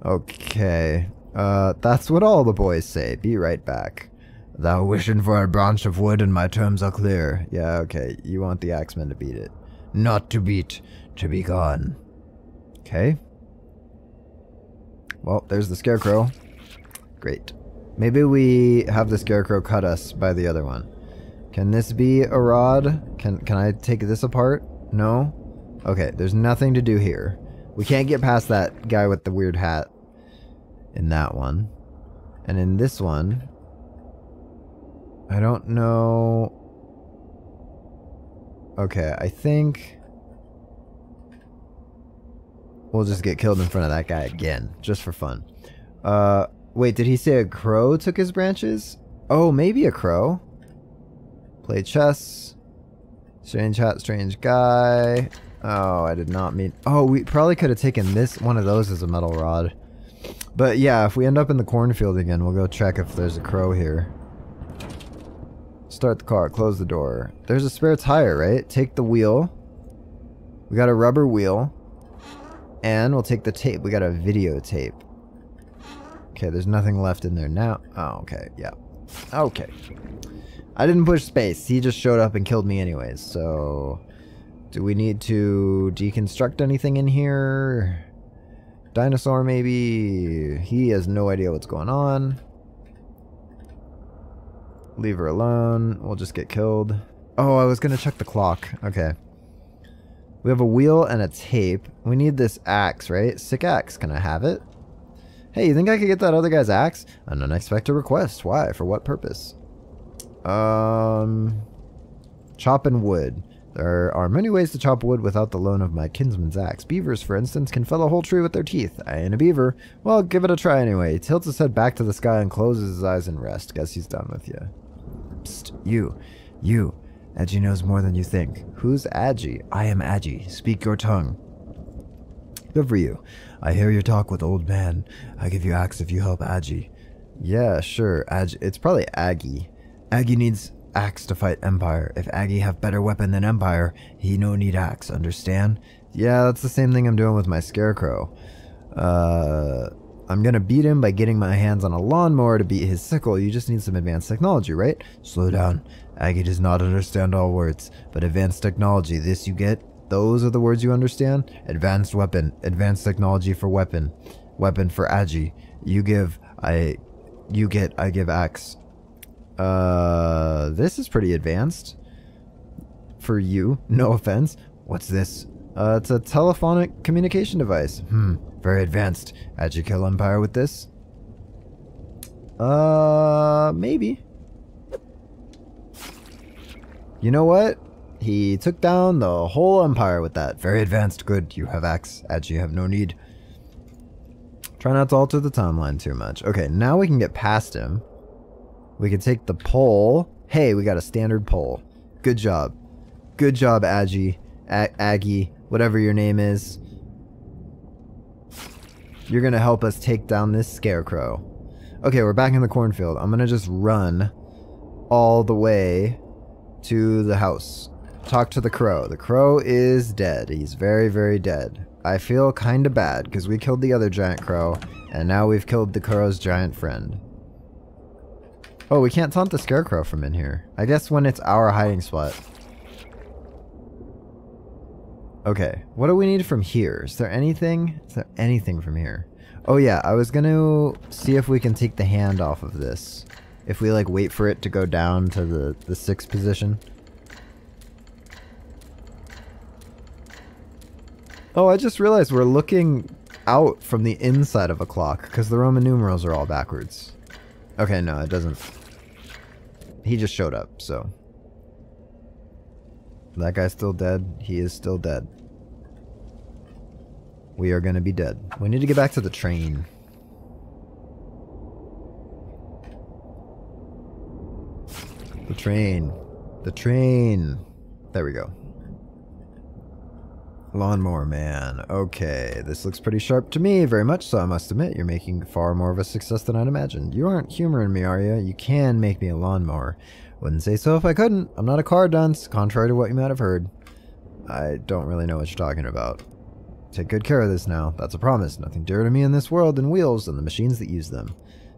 Okay. That's what all the boys say. Be right back. Thou wishing for a branch of wood and my terms are clear. Yeah, okay. You want the axeman to beat it. Not to beat, to be gone. Okay. Well, there's the Scarecrow. Great. Maybe we have the Scarecrow cut us by the other one. Can this be a rod? Can I take this apart? No? Okay, there's nothing to do here. We can't get past that guy with the weird hat in that one. And in this one, I don't know. Okay, I think we'll just get killed in front of that guy again, just for fun. Wait, did he say a crow took his branches? Oh, maybe a crow. Play chess. Strange hat, strange guy. Oh, I did not mean... Oh, we probably could have taken one of those as a metal rod. But yeah, if we end up in the cornfield again, we'll go check if there's a crow here. Start the car, close the door. There's a spare tire, right? Take the wheel. We got a rubber wheel. And we'll take the tape. We got a videotape. Okay, there's nothing left in there now. Oh, okay, yeah. Okay. I didn't push space. He just showed up and killed me anyways, so... Do we need to deconstruct anything in here? Dinosaur, maybe? He has no idea what's going on. Leave her alone. We'll just get killed. Oh, I was gonna check the clock. Okay. We have a wheel and a tape. We need this axe, right? Sick axe. Can I have it? Hey, you think I could get that other guy's axe? An unexpected request. Why? For what purpose? Chopping wood. There are many ways to chop wood without the loan of my kinsman's axe. Beavers, for instance, can fell a whole tree with their teeth. I ain't a beaver. Well, give it a try anyway. He tilts his head back to the sky and closes his eyes in rest. Guess he's done with you. Psst, you. Agi knows more than you think. Who's Agi? I am Agi. Speak your tongue. Good for you. I hear your talk with old man. I give you axe if you help Agi. Yeah, sure. It's probably Aggie. Aggie needs axe to fight Empire. If Aggie have better weapon than Empire, he no need axe, understand? Yeah, that's the same thing I'm doing with my Scarecrow. I'm gonna beat him by getting my hands on a lawnmower to beat his sickle. You just need some advanced technology, right? Slow down. Aggie does not understand all words, but advanced technology, this you get? Those are the words you understand? Advanced weapon. Advanced technology for weapon. Weapon for Agi. You give, I give axe. This is pretty advanced. For you. No offense. What's this? It's a telephonic communication device. Very advanced. Agi kill Empire with this? Maybe. You know what? He took down the whole Empire with that. Very advanced. Good. You have axe. Agi, you have no need. Try not to alter the timeline too much. Okay, now we can get past him. We can take the pole. Hey, we got a standard pole. Good job. Good job, Agi. Aggie, whatever your name is. You're going to help us take down this Scarecrow. Okay, we're back in the cornfield. I'm going to just run all the way to the house. Talk to the crow. The crow is dead. He's very, very dead. I feel kind of bad because we killed the other giant crow and now we've killed the crow's giant friend. Oh, we can't taunt the Scarecrow from in here. I guess when it's our hiding spot. Okay, what do we need from here? Is there anything? Is there anything from here? Oh yeah, I was gonna see if we can take the hand off of this. If we like wait for it to go down to the 6th position. Oh, I just realized we're looking out from the inside of a clock because the Roman numerals are all backwards. Okay, no, it doesn't. He just showed up, so. That guy's still dead. He is still dead. We are gonna be dead. We need to get back to the train. The train. The train. There we go. Lawnmower man. Okay, this looks pretty sharp to me, very much so, I must admit. You're making far more of a success than I'd imagined. You aren't humoring me, are you? You can make me a lawnmower. Wouldn't say so if I couldn't. I'm not a car dunce, contrary to what you might have heard. I don't really know what you're talking about. Take good care of this now. That's a promise. Nothing dearer to me in this world than wheels and the machines that use them.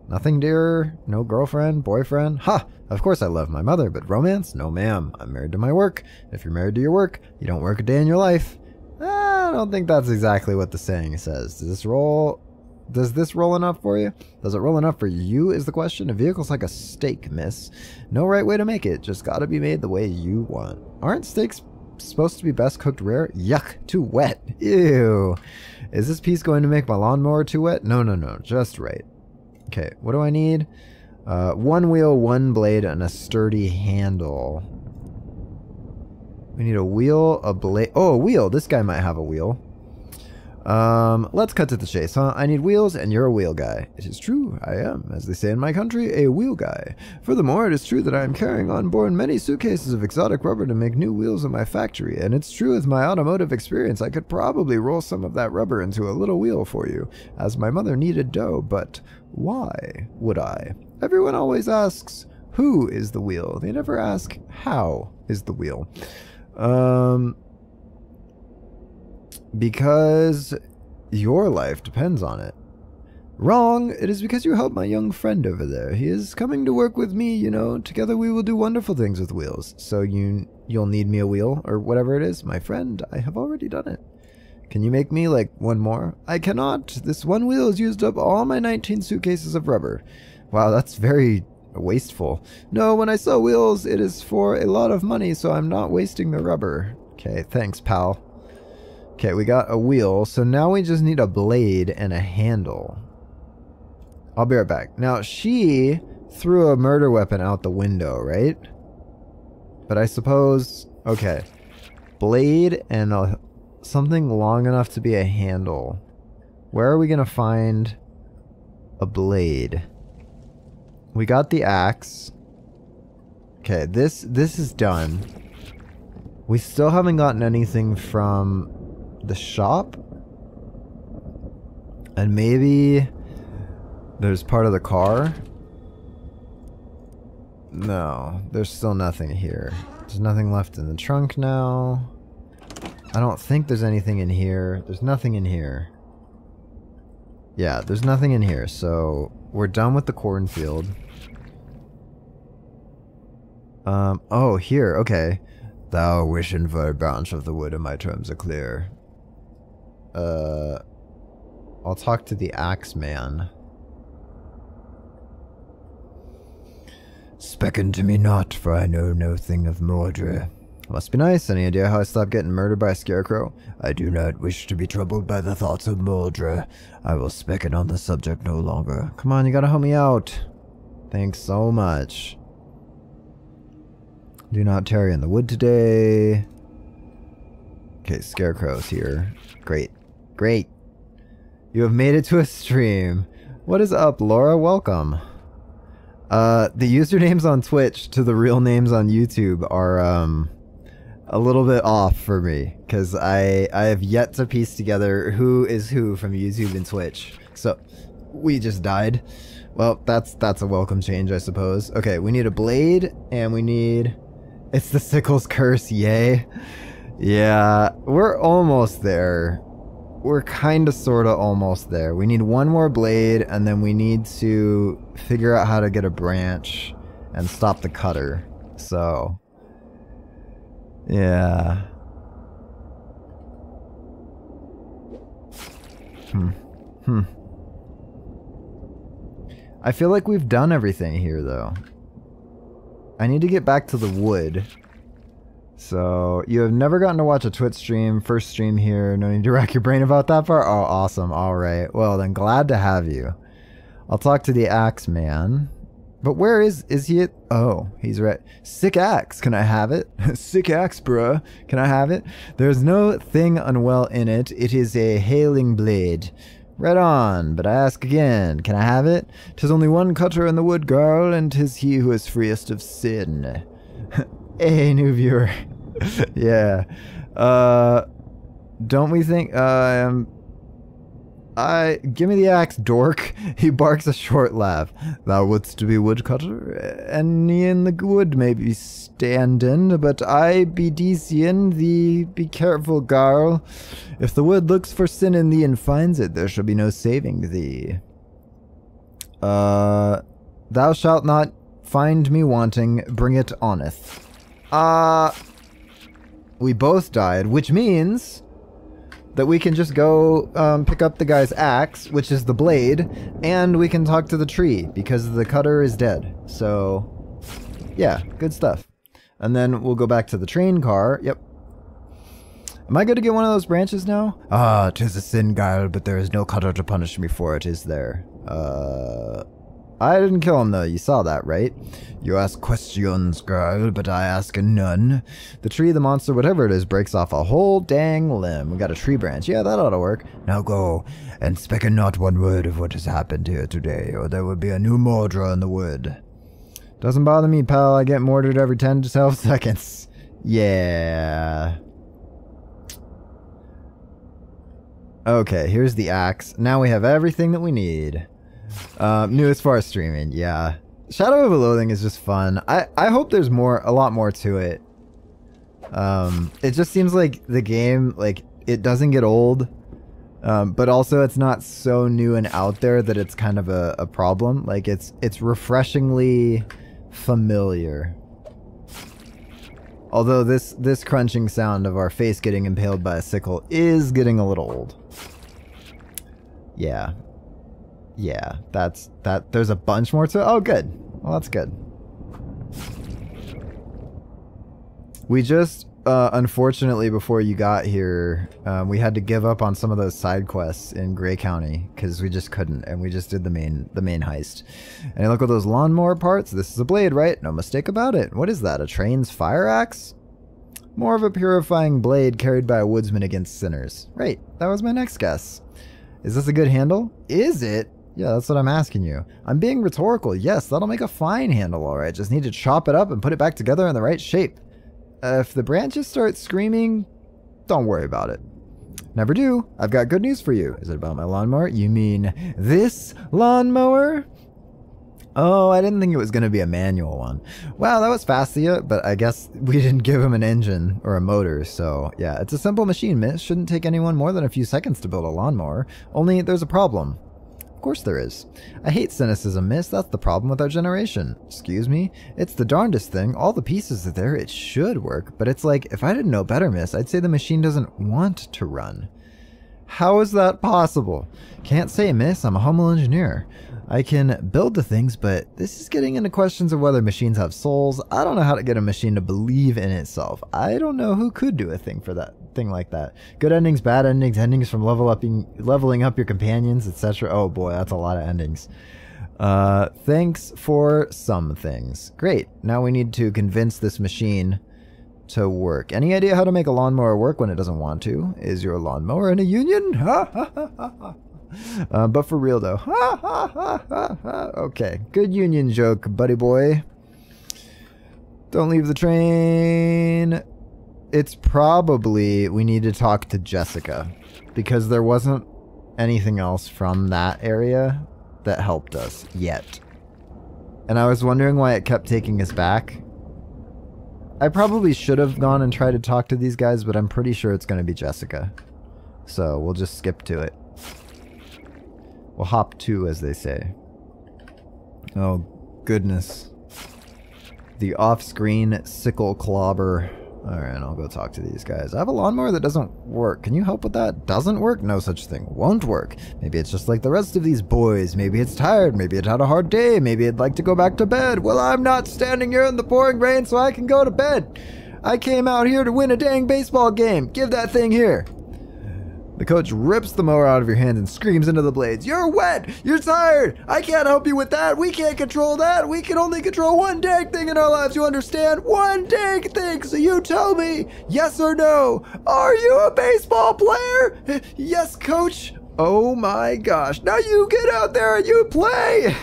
Nothing dearer? No girlfriend? Boyfriend? Ha! Of course I love my mother, but romance? No ma'am. I'm married to my work. If you're married to your work, you don't work a day in your life. I don't think that's exactly what the saying says. Does this roll enough for you? Does it roll enough for you is the question. A vehicle's like a steak, miss. No right way to make it. Just gotta be made the way you want. Aren't steaks supposed to be best cooked rare? Yuck. Too wet. Ew. Is this piece going to make my lawnmower too wet? No, no, no. Just right. Okay. What do I need? 1 wheel, 1 blade, and a sturdy handle. We need a wheel, a blade. Oh, a wheel. This guy might have a wheel. Let's cut to the chase, huh? I need wheels and you're a wheel guy. It is true, I am, as they say in my country, a wheel guy. Furthermore, it is true that I am carrying on board many suitcases of exotic rubber to make new wheels in my factory, and it's true with my automotive experience I could probably roll some of that rubber into a little wheel for you, as my mother needed dough, but why would I? Everyone always asks, who is the wheel? They never ask, how is the wheel? Because your life depends on it. Wrong. It is because you helped my young friend over there. He is coming to work with me, you know. Together we will do wonderful things with wheels. So you'll need me a wheel or whatever it is. My friend, I have already done it. Can you make me like 1 more? I cannot. This 1 wheel has used up all my 19 suitcases of rubber. Wow, that's very wasteful. No, when I sell wheels, it is for a lot of money, so I'm not wasting the rubber. Okay, thanks, pal. Okay, we got a wheel, so now we just need a blade and a handle. I'll be right back. Now, she threw a murder weapon out the window, right? But I suppose... Okay. Blade and something long enough to be a handle. Where are we going to find a blade? We got the axe. Okay, this is done. We still haven't gotten anything from the shop. And maybe there's part of the car. No, there's still nothing here. There's nothing left in the trunk now. I don't think there's anything in here. There's nothing in here. Yeah, there's nothing in here, so we're done with the cornfield. Oh, here, okay. Thou wishing for a branch of the wood and my terms are clear. I'll talk to the axe man. Specken to me not, for I know no thing of Mordre. Must be nice. Any idea how I stopped getting murdered by a scarecrow? I do not wish to be troubled by the thoughts of Mordre. I will specken on the subject no longer. Come on, you gotta help me out. Thanks so much. Do not tarry in the wood today. Okay, Scarecrow's here. Great. Great. You have made it to a stream. What is up, Laura? Welcome. The usernames on Twitch to the real names on YouTube are, a little bit off for me, because I have yet to piece together who is who from YouTube and Twitch. So, we just died. Well, that's a welcome change, I suppose. Okay, we need a blade, and we need... It's the Sickle's curse, yay. Yeah, we're almost there. We're kinda sorta almost there. We need one more blade, and then we need to figure out how to get a branch and stop the cutter. So... yeah. I feel like we've done everything here, though. I need to get back to the wood. So, you have never gotten to watch a Twitch stream. First stream here. No need to rack your brain about that part? Oh, awesome. Alright. Well, then glad to have you. I'll talk to the axe man. But where is he at? Oh, he's right. Sick axe. Can I have it? Sick axe, bruh. Can I have it? There's no thing unwell in it. It is a hailing blade. Right on, but I ask again, can I have it? 'Tis only one cutter in the wood, girl, and 'tis he who is freest of sin. Hey, new viewer. Yeah. Don't we think, give me the axe, dork. He barks a short laugh. Thou wouldst to be woodcutter, and in the wood may be standin', but I be deesin' thee. Be careful, girl. If the wood looks for sin in thee and finds it, there shall be no saving thee. Thou shalt not find me wanting. Bring it oneth. We both died, which means that we can just go pick up the guy's axe, which is the blade, and we can talk to the tree, because the cutter is dead. So, yeah, good stuff. And then we'll go back to the train car. Yep. Am I going to get one of those branches now? Ah, 'tis a sin, guile, but there is no cutter to punish me for it, is there? I didn't kill him, though. You saw that, right? You ask questions, girl, but I ask none. The tree, the monster, whatever it is, breaks off a whole dang limb. We got a tree branch. Yeah, that ought to work. Now go, and speak not one word of what has happened here today, or there will be a new Mordra in the wood. Doesn't bother me, pal. I get mortared every 10 to 12 seconds. Yeah. Okay, here's the axe. Now we have everything that we need. New as far as streaming, yeah. Shadow of a Loathing is just fun. I hope there's a lot more to it. It just seems like the game, like, it doesn't get old. But also it's not so new and out there that it's kind of a problem. Like, it's refreshingly familiar. Although this crunching sound of our face getting impaled by a sickle is getting a little old. Yeah. Yeah, there's a bunch more to it. Oh, good. Well, that's good. We just, unfortunately, before you got here, we had to give up on some of those side quests in Gray County because we just couldn't, and we just did the main heist. And look at those lawnmower parts. This is a blade, right? No mistake about it. What is that? A train's fire axe? More of a purifying blade carried by a woodsman against sinners. Right. That was my next guess. Is this a good handle? Is it? Yeah, that's what I'm asking you. I'm being rhetorical. Yes, that'll make a fine handle, all right. Just need to chop it up and put it back together in the right shape. If the branches start screaming, don't worry about it. Never do. I've got good news for you. Is it about my lawnmower? You mean this lawnmower? Oh, I didn't think it was going to be a manual one. Wow, that was fast of you, but I guess we didn't give him an engine or a motor, so yeah, it's a simple machine, miss. Shouldn't take anyone more than a few seconds to build a lawnmower. Only there's a problem. Of course there is. I hate cynicism, miss. That's the problem with our generation. Excuse me? It's the darndest thing. All the pieces are there. It should work, but it's like, if I didn't know better, miss, I'd say the machine doesn't want to run. How is that possible? Can't say, miss. I'm a humble engineer. I can build the things, but this is getting into questions of whether machines have souls. I don't know how to get a machine to believe in itself. I don't know who could do a thing like that. Good endings, bad endings, endings from leveling up your companions, etc. Oh boy, that's a lot of endings. Thanks for some things. Great. Now we need to convince this machine to work. Any idea how to make a lawnmower work when it doesn't want to? Is your lawnmower in a union? Ha ha ha ha ha. But for real though. Ha, ha, ha, ha, ha. Okay, good union joke, buddy boy. Don't leave the train. It's probably we need to talk to Jessica because there wasn't anything else from that area that helped us yet. And I was wondering why it kept taking us back. I probably should have gone and tried to talk to these guys, but I'm pretty sure it's going to be Jessica. So we'll just skip to it. We'll hop to, as they say. Oh, goodness. The off-screen sickle clobber. Alright, I'll go talk to these guys. I have a lawnmower that doesn't work. Can you help with that? Doesn't work? No such thing. Won't work. Maybe it's just like the rest of these boys. Maybe it's tired. Maybe it had a hard day. Maybe it'd like to go back to bed. Well, I'm not standing here in the pouring rain so I can go to bed. I came out here to win a dang baseball game. Give that thing here. The coach rips the mower out of your hands and screams into the blades. You're wet! You're tired! I can't help you with that! We can't control that! We can only control one dang thing in our lives, you understand? One dang thing! So you tell me, yes or no, are you a baseball player? Yes, coach! Oh my gosh, now you get out there and you play!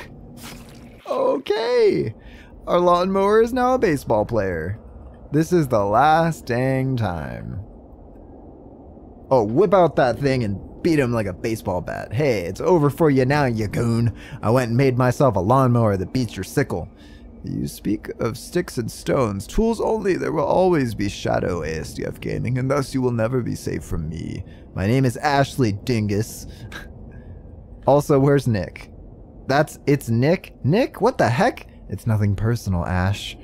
Okay, our lawnmower is now a baseball player. This is the last dang time. Oh, whip out that thing and beat him like a baseball bat. Hey, it's over for you now, you goon. I went and made myself a lawnmower that beats your sickle. You speak of sticks and stones. Tools only. There will always be shadow ASDF gaming, and thus you will never be safe from me. My name is Ashley Dingus. Also, where's Nick? It's Nick? Nick? What the heck? It's nothing personal, Ash.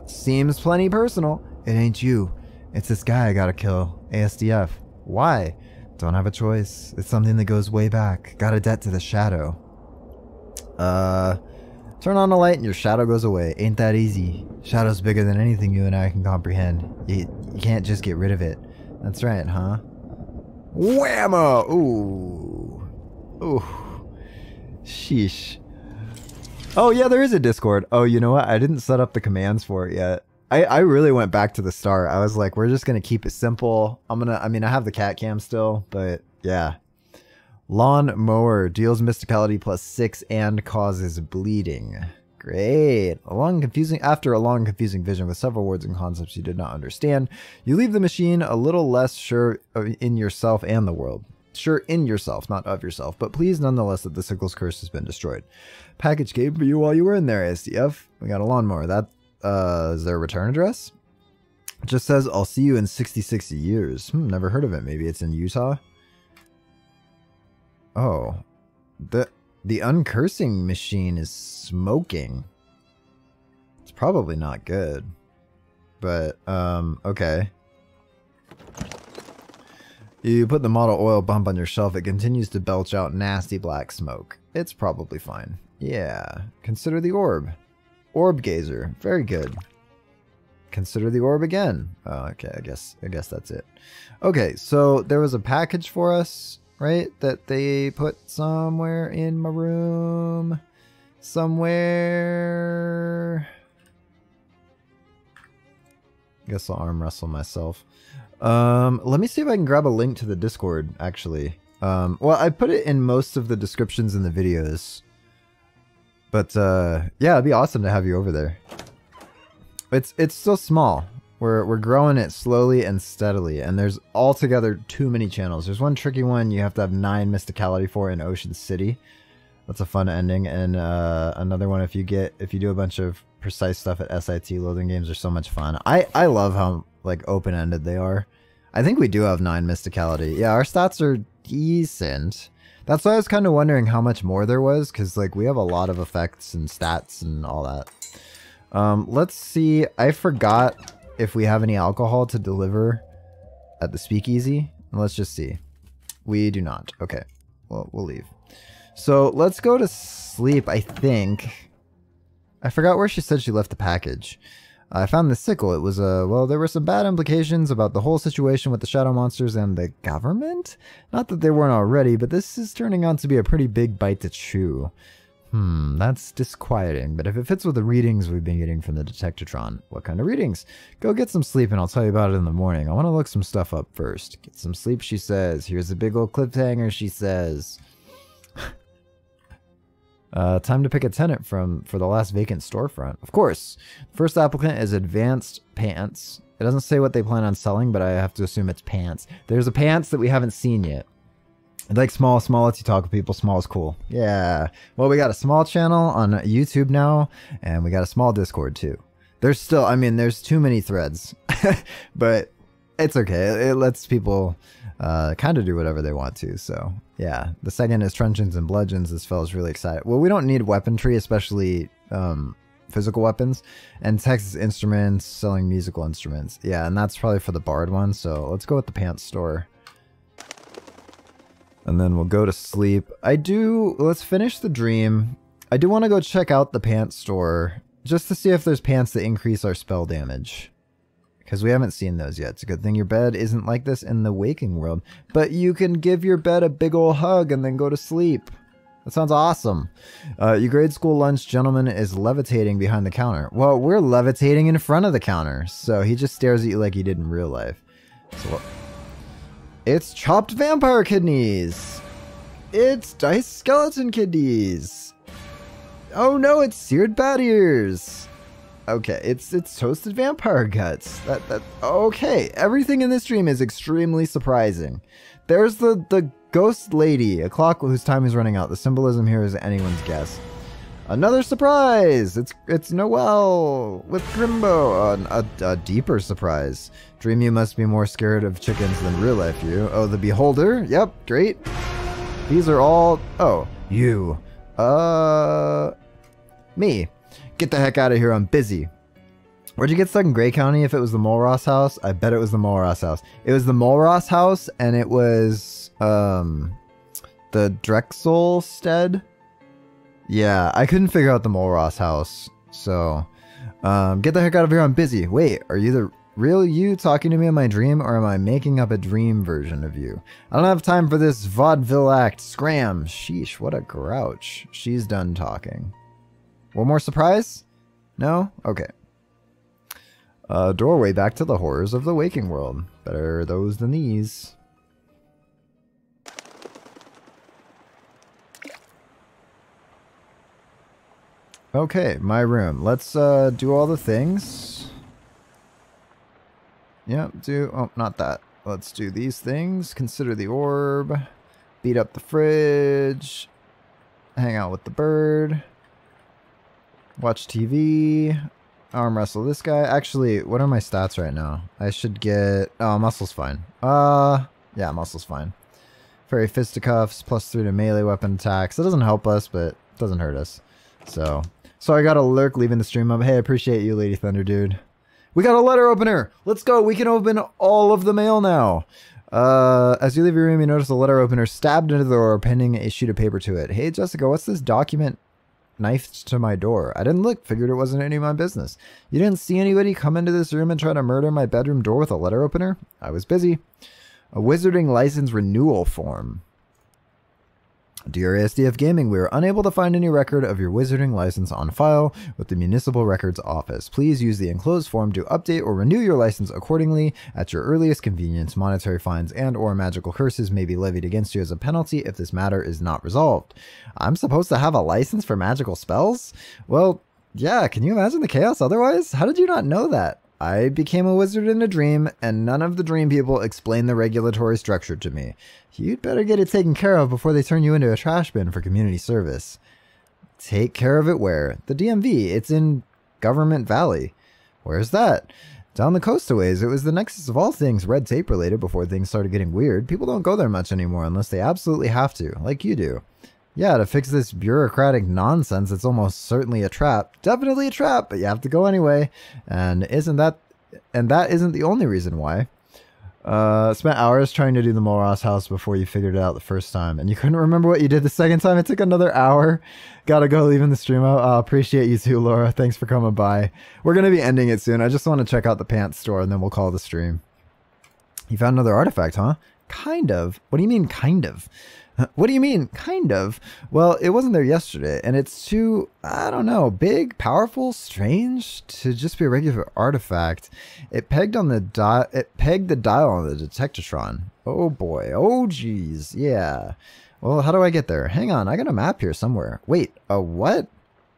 Seems plenty personal. It ain't you. It's this guy I gotta kill. ASDF. Why? Don't have a choice. It's something that goes way back. Got a debt to the shadow. Turn on the light and your shadow goes away. Ain't that easy. Shadow's bigger than anything you and I can comprehend. You can't just get rid of it. That's right, huh? Whammo! Ooh. Ooh. Sheesh. Oh yeah, there is a Discord. Oh, you know what? I didn't set up the commands for it yet. I really went back to the start. I was like, we're just going to keep it simple. I have the cat cam still, but yeah. Lawnmower deals mysticality +6 and causes bleeding. Great. After a long confusing vision with several words and concepts you did not understand, you leave the machine a little less sure in yourself and the world. Sure in yourself, not of yourself, but pleased nonetheless that the Sickle's curse has been destroyed. Package came for you while you were in there, ASDF. We got a lawnmower. Is there a return address? It just says, I'll see you in 66 years. Never heard of it. Maybe it's in Utah? Oh. The uncursing machine is smoking. It's probably not good. But, okay. You put the model oil bump on your shelf. It continues to belch out nasty black smoke. It's probably fine. Yeah. Consider the orb. Orb gazer. Very good. Consider the orb again. Oh, okay. I guess that's it. Okay, so there was a package for us, right? That they put somewhere in my room. Somewhere. Guess I'll arm wrestle myself. Let me see if I can grab a link to the Discord, actually. Well, I put it in most of the descriptions in the videos. But, yeah, it'd be awesome to have you over there. It's still small. We're growing it slowly and steadily, and there's altogether too many channels. There's one tricky one you have to have 9 Mysticality for in Ocean City. That's a fun ending, and another one if you do a bunch of precise stuff at SIT. Loathing games are so much fun. I love how like open-ended they are. I think we do have 9 Mysticality. Yeah, our stats are decent. That's why I was kind of wondering how much more there was, because like we have a lot of effects and stats and all that. Let's see. I forgot if we have any alcohol to deliver at the speakeasy. Let's just see. We do not. Okay. Well, we'll leave. So let's go to sleep, I think. I forgot where she said she left the package. I found the sickle. It was well, there were some bad implications about the whole situation with the shadow monsters and the government. Not that they weren't already, but this is turning out to be a pretty big bite to chew. That's disquieting, but if it fits with the readings we've been getting from the Detectatron. What kind of readings? Go get some sleep and I'll tell you about it in the morning. I want to look some stuff up first. Get some sleep, she says. Here's a big old cliffhanger, she says. Time to pick a tenant for the last vacant storefront. Of course. First applicant is Advanced Pants. It doesn't say what they plan on selling, but I have to assume it's pants. There's a pants that we haven't seen yet. I like small lets you talk with people. Small is cool. Yeah. Well, we got a small channel on YouTube now, and we got a small Discord too. There's still, I mean, there's too many threads, but it's okay. It lets people kind of do whatever they want to. So yeah, the second is Truncheons and Bludgeons. This fella's really excited. Well, we don't need weaponry, especially physical weapons, and Texas Instruments selling musical instruments. Yeah, and that's probably for the Bard one. So let's go with the pants store. And then we'll go to sleep. Let's finish the dream. I do want to go check out the pants store just to see if there's pants that increase our spell damage. Because we haven't seen those yet. It's a good thing your bed isn't like this in the waking world. But you can give your bed a big ol' hug and then go to sleep. That sounds awesome. Your grade school lunch gentleman is levitating behind the counter. Well, we're levitating in front of the counter. So he just stares at you like he did in real life. So, it's chopped vampire kidneys. It's diced skeleton kidneys. Oh no, it's seared bat ears. Okay, it's toasted vampire guts. Okay, everything in this dream is extremely surprising. There's the ghost lady, a clock whose time is running out. The symbolism here is anyone's guess. Another surprise! It's Noel with Grimbo. A deeper surprise. Dream you must be more scared of chickens than real life you. Oh, the beholder? Yep, great. These are all... Oh, you. Me. Get the heck out of here, I'm busy. Where'd you get stuck in Gray County if it was the Molross house? I bet it was the Molross house. It was the Molross house, and it was, the Drexel stead. Yeah, I couldn't figure out the Molross house. So, get the heck out of here, I'm busy. Wait, are you the real you talking to me in my dream, or am I making up a dream version of you? I don't have time for this vaudeville act. Scram. Sheesh, what a grouch. She's done talking. One more surprise? No? Okay. Doorway back to the horrors of the waking world. Better those than these. Okay, my room. Let's do all the things. Yep, oh, not that. Let's do these things. Consider the orb. Beat up the fridge. Hang out with the bird. Watch TV. Arm wrestle this guy. Actually, what are my stats right now? I should get... Oh, muscle's fine. Yeah, muscle's fine. Fairy fisticuffs, +3 to melee weapon attacks. It doesn't help us, but it doesn't hurt us. So I got a lurk leaving the stream up. Hey, I appreciate you, Lady Thunder Dude. We got a letter opener. Let's go. We can open all of the mail now. As you leave your room, you notice a letter opener stabbed into the door, pending a sheet of paper to it. Hey, Jessica, what's this document knife to my door. I didn't look, figured it wasn't any of my business. You didn't see anybody come into this room and try to murder my bedroom door with a letter opener? I was busy. A wizarding license renewal form. Dear ASDF Gaming, we are unable to find any record of your wizarding license on file with the Municipal Records Office. Please use the enclosed form to update or renew your license accordingly at your earliest convenience. Monetary fines and or magical curses may be levied against you as a penalty if this matter is not resolved. I'm supposed to have a license for magical spells? Well, yeah, can you imagine the chaos otherwise? How did you not know that? I became a wizard in a dream, and none of the dream people explained the regulatory structure to me. You'd better get it taken care of before they turn you into a trash bin for community service. Take care of it where? The DMV. It's in Government Valley. Where's that? Down the coast a ways. It was the nexus of all things red tape related before things started getting weird. People don't go there much anymore unless they absolutely have to, like you do. Yeah, to fix this bureaucratic nonsense, it's almost certainly a trap. Definitely a trap, but you have to go anyway. And that isn't the only reason why. Spent hours trying to do the Molros house before you figured it out the first time. And you couldn't remember what you did the second time? It took another hour. Gotta go leaving the stream out. Appreciate you too, Laura. Thanks for coming by. We're gonna be ending it soon. I just want to check out the pants store and then we'll call the stream. You found another artifact, huh? Kind of. What do you mean, kind of? What do you mean, kind of? Well, it wasn't there yesterday, and it's too, I don't know, big, powerful, strange to just be a regular artifact. It pegged the dial on the detectatron. Oh boy, oh geez, yeah. Well, how do I get there? Hang on, I got a map here somewhere. Wait, a what?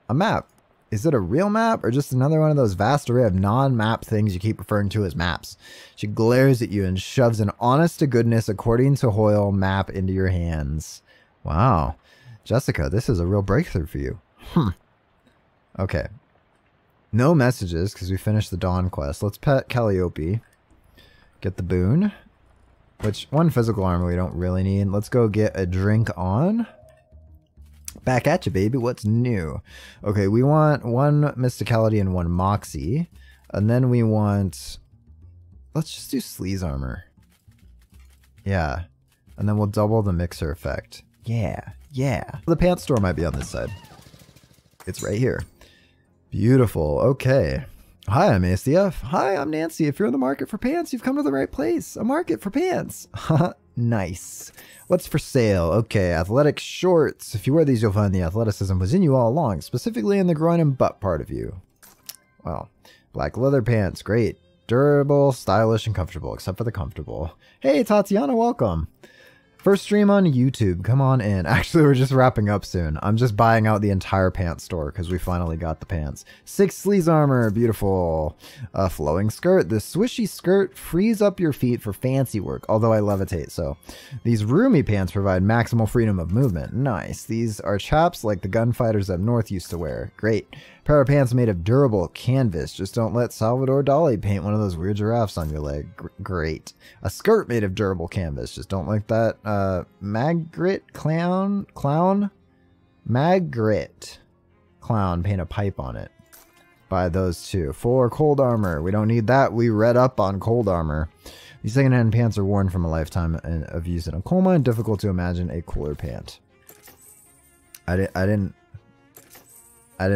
A map. Is it a real map or just another one of those vast array of non-map things you keep referring to as maps? She glares at you and shoves an honest-to-goodness, according to Hoyle, map into your hands. Wow. Jessica, this is a real breakthrough for you. Okay. No messages because we finished the Dawn quest. Let's pet Calliope. Get the boon. Which, one physical armor we don't really need. Let's go get a drink on. Back at you, baby. What's new? Okay, we want one Mysticality and one Moxie. And then we want... Let's just do Sleaze Armor. Yeah. And then we'll double the Mixer effect. Yeah. Yeah. The pants store might be on this side. It's right here. Beautiful. Okay. Hi, I'm ASDF. Hi, I'm Nancy. If you're in the market for pants, you've come to the right place. A market for pants. Nice. What's for sale? Okay, athletic shorts. If you wear these, you'll find the athleticism was in you all along, specifically in the groin and butt part of you. Well, black leather pants. Great. Durable, stylish, and comfortable, except for the comfortable. Hey, Tatiana, welcome. First stream on YouTube. Come on in. Actually, we're just wrapping up soon. I'm just buying out the entire pants store because we finally got the pants. 6 sleaze armor. Beautiful. A flowing skirt. This swishy skirt frees up your feet for fancy work, although I levitate, so. These roomy pants provide maximal freedom of movement. Nice. These are chaps like the gunfighters up north used to wear. Great. Pair of pants made of durable canvas. Just don't let Salvador Dali paint one of those weird giraffes on your leg. Great. A skirt made of durable canvas. Just don't like that. Magritte clown paint a pipe on it. Buy those two. 4 cold armor. We don't need that. We read up on cold armor. These secondhand pants are worn from a lifetime of use in a coal mine. Difficult to imagine a cooler pant. I didn't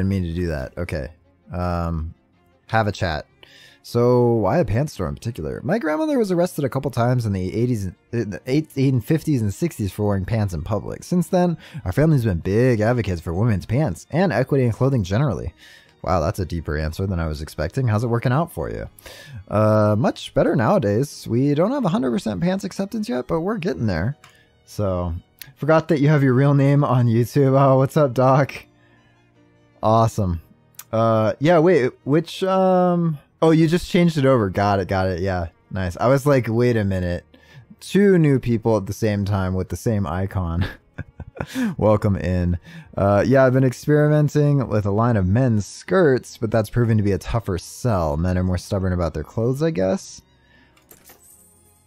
mean to do that. Okay. Have a chat. So, why a pants store in particular? My grandmother was arrested a couple times in the 1850s and 60s for wearing pants in public. Since then, our family's been big advocates for women's pants and equity in clothing generally. Wow, that's a deeper answer than I was expecting. How's it working out for you? Much better nowadays. We don't have 100% pants acceptance yet, but we're getting there. So, forgot that you have your real name on YouTube. Oh, what's up, Doc? Awesome. Yeah, wait, which, oh, you just changed it over. Got it. Yeah, nice. I was like, wait a minute. 2 new people at the same time with the same icon. Welcome in. Yeah, I've been experimenting with a line of men's skirts, but that's proven to be a tougher sell. Men are more stubborn about their clothes, I guess.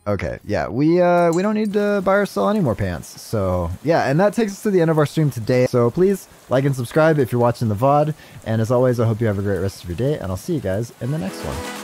Okay, yeah, we don't need to buy or sell any more pants. So, yeah, and that takes us to the end of our stream today. So please like and subscribe if you're watching the VOD. And as always, I hope you have a great rest of your day, and I'll see you guys in the next one.